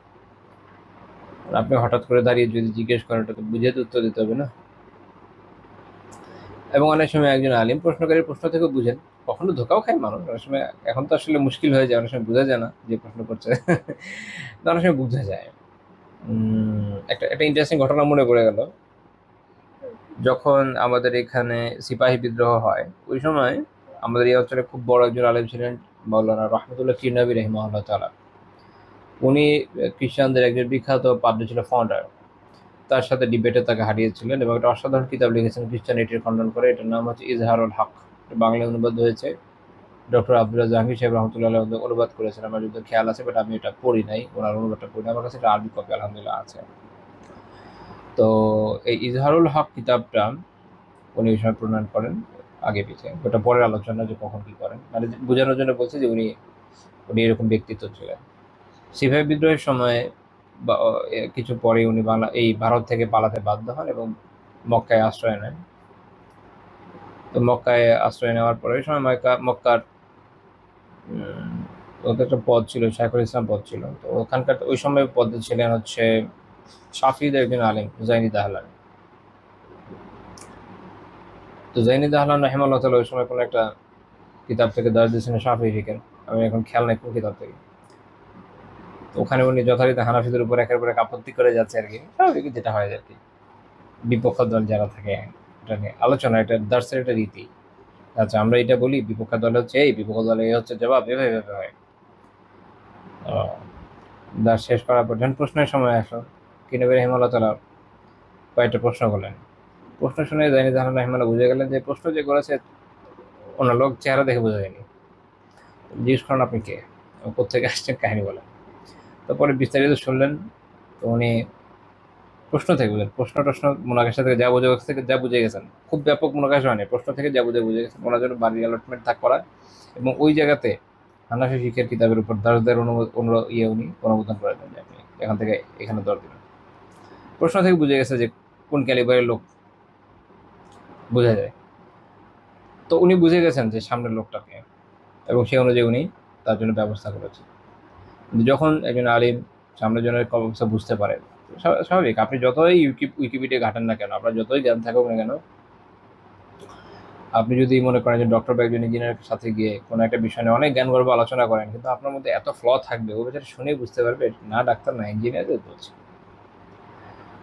আপনি হঠাৎ করে দাঁড়িয়ে যদি জিজ্ঞেস করেন, এটা তো বুঝে তো উত্তর দিতে হবে না। এবং অনেক সময় একজন আলিম প্রশ্নকারীর প্রশ্ন থেকে বুঝেন, কখনো ধোকাও খায় মানুষ অনেক সময়। এখন তো আসলে মুশকিল হয়ে যায়, অনেক সময় বোঝা যায় না যে প্রশ্ন করছে অনেক সময় বোঝা যায়। একটা একটা ইন্টারেস্টিং ঘটনা মনে পড়ে গেল। যখন আমাদের এখানে সিপাহী বিদ্রোহ হয়, ওই সময় আমাদের এই অঞ্চলে খুব বড় একজন আলেম ছিলেন, মাওলানা রহমতুল্লাহ কিরনাবী রহিমাহুল্লাহ তাআলা। উনি খ্রিস্টানদের একজন বিখ্যাত পাদ্রী ছিল, ফাউন্ডার। তার সাথে ডিবেটে তাকে হারিয়েছিলেন এবং একটা অসাধারণ কিতাব লিখেছেন খ্রিস্টানিটির খণ্ডন করে। এটার নাম হচ্ছে ইজহারুল হক। বাংলায় অনুবাদ হয়েছে, ডক্টর আব্দুল্লাহ জাহাঙ্গীর সাহেব রহমতুল্লাহ অনুবাদ করেছেন। আমার যদি খেয়াল আছে, বাট আমি এটা পড়ি নাই, ওনার অনুবাদটা পড়ি নাই। আমার কাছে এটা আরবি কপি আলহামদুলিল্লাহ আছে। তো এই ইজহারুল হক কিতাবটা উনি ওই সময় প্রণয়ন করেন, আগে পিছিয়ে ওটা পরের আলোচনা যে কখন কি করেন, মানে বোঝানোর জন্য বলছে যে উনি উনি এরকম ব্যক্তিত্ব ছিলেন। সিপাহী বিদ্রোহের সময় কিছু পরে উনি এই ভারত থেকে পালাতে বাধ্য হন এবং মক্কায় আশ্রয় নেন। তো মক্কায় আশ্রয় নেওয়ার পরে ওই সময় মক্কার ওদের একটা পদ ছিল, শাইখুল ইসলাম পদ ছিল। তো ওখানকার ওই সময় পদ ছিলেন হচ্ছে শাফিদের একজন আলিম হুজাইনি দাহলান। তো জাইনি দাহলান রাহিমাহুল্লাহ তাআলা ওই সময় কোনো একটা কিতাব থেকে দর্জ দিয়েছেন শাফি ফিকের, আমি এখন খেয়াল নাই কোন কিতাব থেকে। তো ওখানে উনি যথারীতি হানাফিদের উপর একের পর এক আপত্তি করে যাচ্ছে আর কি, স্বাভাবিক যেটা হয় আর কি, বিপক্ষ দল যারা থাকে এটা নিয়ে আলোচনা, এটা দার্সের একটা রীতি। আচ্ছা, আমরা এটা বলি বিপক্ষ দল হচ্ছে এই, বিপক্ষ দল এই হচ্ছে জবাব, এভাবে এভাবে হয়। দাস শেষ করার পর যখন প্রশ্নের সময় আসো, কিনবী রহিমাহুল্লাহ তাআলা কয়েকটা প্রশ্ন করলেন। প্রশ্ন শুনে জাইনি দাহলান রাহিমাহুল্লাহ বুঝে গেলেন যে প্রশ্ন যে করেছে ওনার লোক চেহারা দেখে বোঝা যায়নি। জিজ্ঞেস করেন আপনি কে, কোথেকে আসছেন, কাহিনী বলেন। তারপরে বিস্তারিত শুনলেন। তো উনি প্রশ্ন থেকে বুঝলেন, প্রশ্ন মোনাকাশা থেকে যা বুঝে গেছেন, খুব ব্যাপক মোনাকাশা হয়নি, প্রশ্ন থেকে যা বুঝে গেছেন ওনার জন্য বাড়ির অ্যালটমেন্ট থাক করা। এবং ওই জায়গাতে হানাফি ফিকের কিতাবের উপর দার্সদের উনি অনুমোদন করে দেন যে আপনি এখান থেকে এখানে দর দিবেন। প্রশ্ন থেকে বুঝে গেছে যে কোন ক্যালিবারের লোক, বোঝা যায়। তো উনি বুঝে গেছেন যে সামনের লোকটাকে, এবং সেই অনুযায়ী উনি তার জন্য ব্যবস্থা করেছেন। যখন একজন আলিম সামনের জনের অবস্থা বুঝতে পারে, স্বাভাবিক আপনি যতই উইকিপিডিয়া ঘাটেন না কেন, আপনার যতই জ্ঞান থাকুক না কেন, আপনি যদি মনে করেন যে ডক্টর বা একজন ইঞ্জিনিয়ারের সাথে গিয়ে কোনো একটা বিষয় নিয়ে অনেক জ্ঞান গর্ব আলোচনা করেন, কিন্তু আপনার মধ্যে এত ফ্ল থাকবে, ও বেচারা শুনেই বুঝতে পারবে না ডাক্তার না ইঞ্জিনিয়ার বলছে।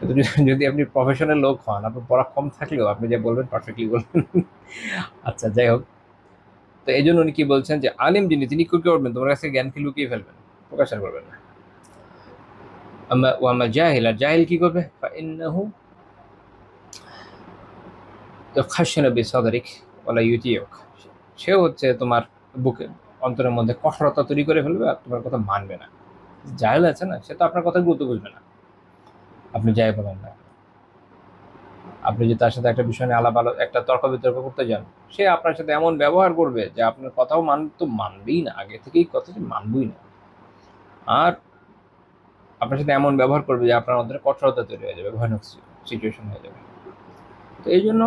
কিন্তু যদি আপনি প্রফেশনাল লোক হন, আপনার পড়া কম থাকলেও আপনি যা বলবেন পারফেক্টলি বলবেন। আচ্ছা, যাই হোক। তো এই জন্য উনি কি বলছেন যে আলিম যিনি, তিনি কি করবেন, তোমার কাছে জ্ঞানকে লুকিয়ে ফেলবেন, প্রকাশ করবেন না। ওয়ামা জাহিল, আর জাহিল কি করবে, ফাইন্নাহু ইয়াখাশিনা বিসাদরিক ওয়ালা ইউতিয়ুক, সে হচ্ছে তোমার বুকে অন্তরের মধ্যে কঠোরতা তৈরি করে ফেলবে আর তোমার কথা মানবে না। জাহিল আছে না, সে তো আপনার কথা গুরুত্ব বুঝবে না, আপনি যাই বলেন না। আপনি যদি তার সাথে একটা বিষয় নিয়ে একটা তর্ক বিতর্ক করতে যান, সে আপনার সাথে এমন ব্যবহার করবে যে আপনার কথাও মানবেই না, আগে থেকেই কথা যে মানবই না। আর আপনার সাথে এমন ব্যবহার করবে যে আপনার অন্তরে কঠোরতা তৈরি হয়ে যাবে, ভয়ানক সিচুয়েশন হয়ে যাবে। তো এই জন্য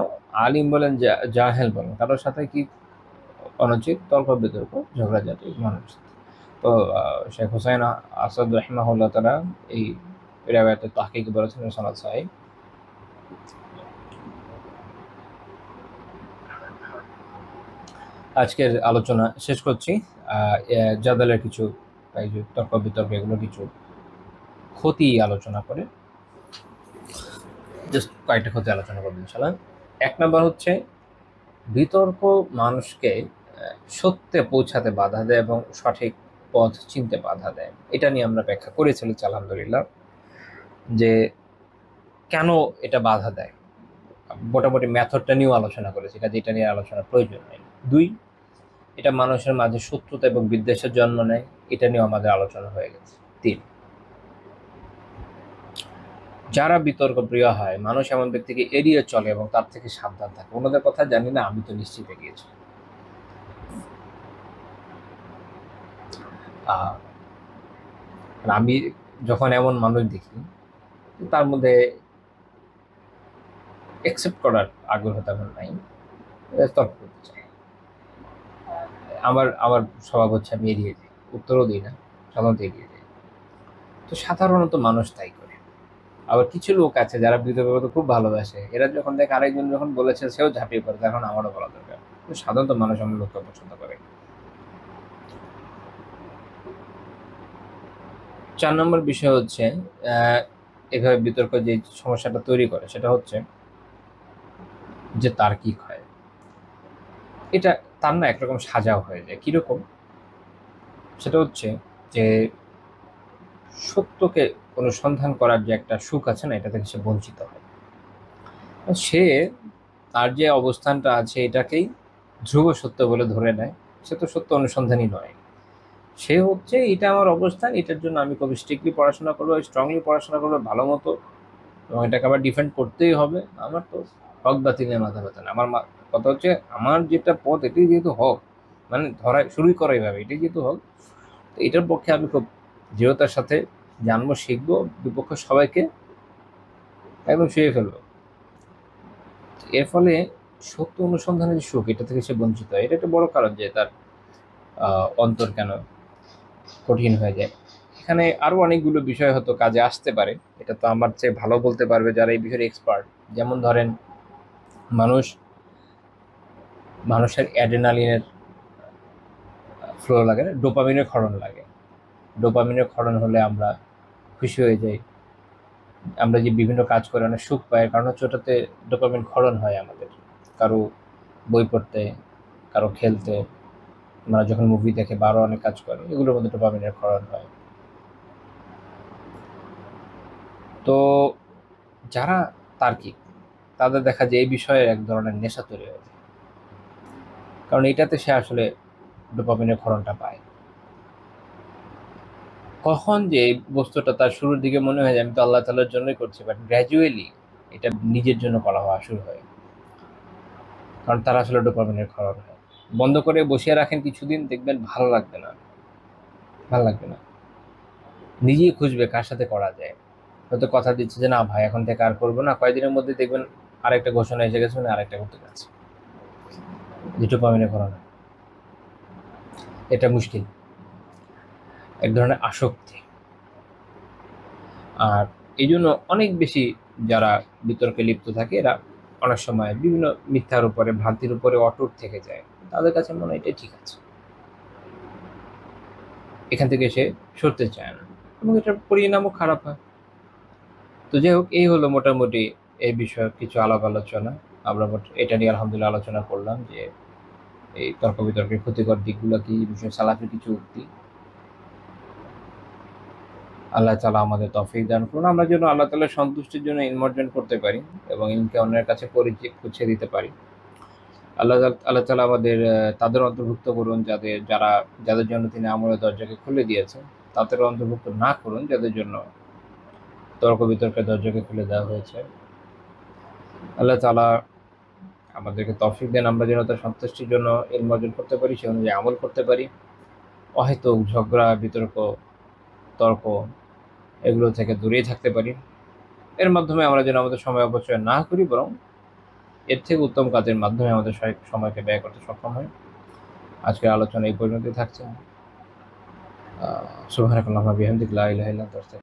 আলিম বলেন, জাহেল বলেন, কারোর সাথে কি অনুচিত তর্ক বিতর্ক ঝগড়াঝাটি মানুষ। তো শেখ হুসাইন আসাদ রহিমাহুল্লাহ তারা এই রিওয়ায়াতের তাহকিক বলেছেন সনদ সাহিহ। আজকের আলোচনা শেষ করছি। জাদালের কিছু এই যে তর্ক বিতর্ক এগুলো কিছু ক্ষতি আলোচনা করে, জাস্ট কয়েকটা ক্ষতি আলোচনা করবো ইনশাআল্লাহ। এক নম্বর হচ্ছে বিতর্ক মানুষকে সত্যে পৌঁছাতে বাধা দেয় এবং সঠিক পথ চিনতে বাধা দেয়। এটা নিয়ে আমরা ব্যাখ্যা করেছিলাম আলহামদুলিল্লাহ, যে কেন এটা বাধা দেয়। মোটামুটি মেথডটা নিয়েও আলোচনা করেছি, কাজে এটা নিয়ে আলোচনার প্রয়োজন নেই। দুই, এটা মানুষের মাঝে শত্রুতা এবং বিদ্বেষের জন্ম নেয়, এটা নিয়েও আমাদের আলোচনা হয়ে গেছে। তিন, যারা বিতর্ক প্রিয় হয় মানুষ এমন ব্যক্তিকে এড়িয়ে চলে এবং তার থেকে সাবধান থাকে। ওনাদের কথা জানি না, আমি তো নিশ্চিত গিয়েছি। আমি যখন এমন মানুষ দেখি তার মধ্যে একসেপ্ট করার আগ্রহ তেমন নাই, তর্ক করতে চাই। আমার আমার স্বভাব হচ্ছে আমি এড়িয়ে যাই, উত্তরও দিই না, সাধারণত এড়িয়ে যাই। তো সাধারণত মানুষ তাই করে। আবার কিছু লোক আছে যারা বিতর্ক খুব ভালোবাসে, এরা যখন দেখে আরেকজন যখন বলেছে সেও ঝাঁপিয়ে পড়ে, তখন আমারও বলা দরকার। সাধারণত মানুষ আমার লোককে পছন্দ করে। 4 নম্বর বিষয় হচ্ছে এভাবে বিতর্ক যে সমস্যাটা তৈরি করে সেটা হচ্ছে যে তার্কিক হয়। এটা তার না একরকম সাজাও হয়ে যায়। কিরকম? সেটা হচ্ছে যে সত্যকে অনুসন্ধান করার যে একটা সুখ আছে না, এটা থেকে সে বঞ্চিত হয়। সে তার যে অবস্থানটা আছে এটাকেই ধ্রুব সত্য বলে ধরে নেয়। সে তো সত্য অনুসন্ধানই নয়, সে হচ্ছে এটা আমার অবস্থান, এটার জন্য আমি খুব স্ট্রিক্টলি পড়াশোনা করবো, স্ট্রংলি পড়াশোনা করবো ভালো মতো, এবং এটাকে আবার ডিফেন্ড করতেই হবে। আমার তো হক বাতিলের মাথা ব্যথা না। আমার কথা হচ্ছে আমার যেটা পথ এটাই যেহেতু হক, মানে ধরা শুরুই করা এইভাবে, এটাই যেহেতু হক, তো এটার পক্ষে আমি খুব দৃঢ়তার সাথে জানবো, শিখবো, বিপক্ষ সবাইকে একদম শুয়ে ফেলবো। এর ফলে সত্য অনুসন্ধানের যে সুখ, এটা থেকে সে বঞ্চিত হয়। এটা একটা বড় কারণ যে তার অন্তর কেন কঠিন হয়ে যায়। এখানে আরো অনেকগুলো বিষয় হয়তো কাজে আসতে পারে, এটা তো আমার চেয়ে ভালো বলতে পারবে যারা এই বিষয়ে এক্সপার্ট। যেমন ধরেন মানুষের অ্যাড্রেনালিনের ফ্লো লাগে না, ডোপামিনের ক্ষরণ লাগে। ডোপামিনের ক্ষরণ হলে আমরা খুশি হয়ে যাই, আমরা যে বিভিন্ন কাজ করে অনেক সুখ পাই, কারণ হচ্ছে ওটাতে ডোপামিন ক্ষরণ হয় আমাদের। কারো বই পড়তে, কারো খেলতে, আমরা যখন মুভি দেখে বা আরো অনেক কাজ করে, এগুলোর মধ্যে ডোপামিনের ক্ষরণ হয়। তো যারা তার্কিক তাদের দেখা যায় এই বিষয়ে এক ধরনের নেশা তৈরি হয়ে যায়, কারণ এটাতে সে আসলে ডোপামিনের ক্ষরণটা পায়। কখন যে এই বস্তুটা তার শুরুর দিকে মনে হয় যে আমি তো আল্লাহ তাআলার জন্যই করছি, বাট গ্র্যাজুয়ালি এটা নিজের জন্য করা হওয়া শুরু হয়, কারণ তার আসলে ডোপামিনের ক্ষরণ হয়। বন্ধ করে বসিয়ে রাখেন কিছুদিন, দেখবেন ভালো লাগবে না, ভালো লাগবে না, নিজেই খুঁজবে কার সাথে করা যায়। হয়তো কথা দিচ্ছে যে না ভাই এখন থেকে আর করবো না, কয়েকদিনের মধ্যে দেখবেন আরেকটা ঘোষণা এসে গেছে, মানে আরেকটা করতে যাচ্ছে। যে ডোপামিনের ক্ষরণ হয়, এটা মুশকিল, এক ধরনের আসক্তি। আর এই জন্য অনেক বেশি যারা বিতর্কে লিপ্ত থাকে এরা অনেক সময় বিভিন্ন মিথ্যার উপরে, ভ্রান্তির উপরে অটুট থেকে যায়। তাদের কাছে মনে হয় এটাই ঠিক আছে, এখান থেকে সে সরতে চায় না, এবং এটার পরিণামও খারাপ হয়। তো যাই হোক, এই হলো মোটামুটি এই বিষয়ে কিছু আলাপ আলোচনা। আমরা এটা নিয়ে আলহামদুলিল্লাহ আলোচনা করলাম যে এই তর্ক বিতর্কের ক্ষতিকর দিকগুলো কি, এই বিষয়ে সালাফি কিছু উক্তি। আল্লাহ তাআলা আমাদের তৌফিক দান করুন, আমরা যেন আল্লাহ তাআলার সন্তুষ্টির জন্য ইলম অর্জন করতে পারি এবং ইলমকে অন্যের কাছে পৌঁছে দিতে পারি। আল্লাহ তাআলা আমাদের তাদের অন্তর্ভুক্ত করুন যাদের জন্য তিনি আমলের দরজাকে খুলে দিয়েছেন, তাদের অন্তর্ভুক্ত না করুন যাদের জন্য তর্ক বিতর্কের দরজাকে খুলে দেওয়া হয়েছে। আল্লাহ তাআলা আমাদেরকে তৌফিক দেন, আমরা যেন তার সন্তুষ্টির জন্য ইলম অর্জন করতে পারি, সে অনুযায়ী আমল করতে পারি। অহেতুক ঝগড়া, বিতর্ক, তর্ক এগুলো থেকে দূরেই থাকতে পারি। এর মাধ্যমে আমরা যেন আমাদের সময় অপচয় না করি, বরং এর থেকে উত্তম কাজের মাধ্যমে আমাদের সময়কে ব্যয় করতে সক্ষম হই। আজকের আলোচনা এই পর্যন্তই থাকছে। সুবহানাকাল্লাহুম্মা বিহামদিকা লা ইলাহা ইল্লা আনতা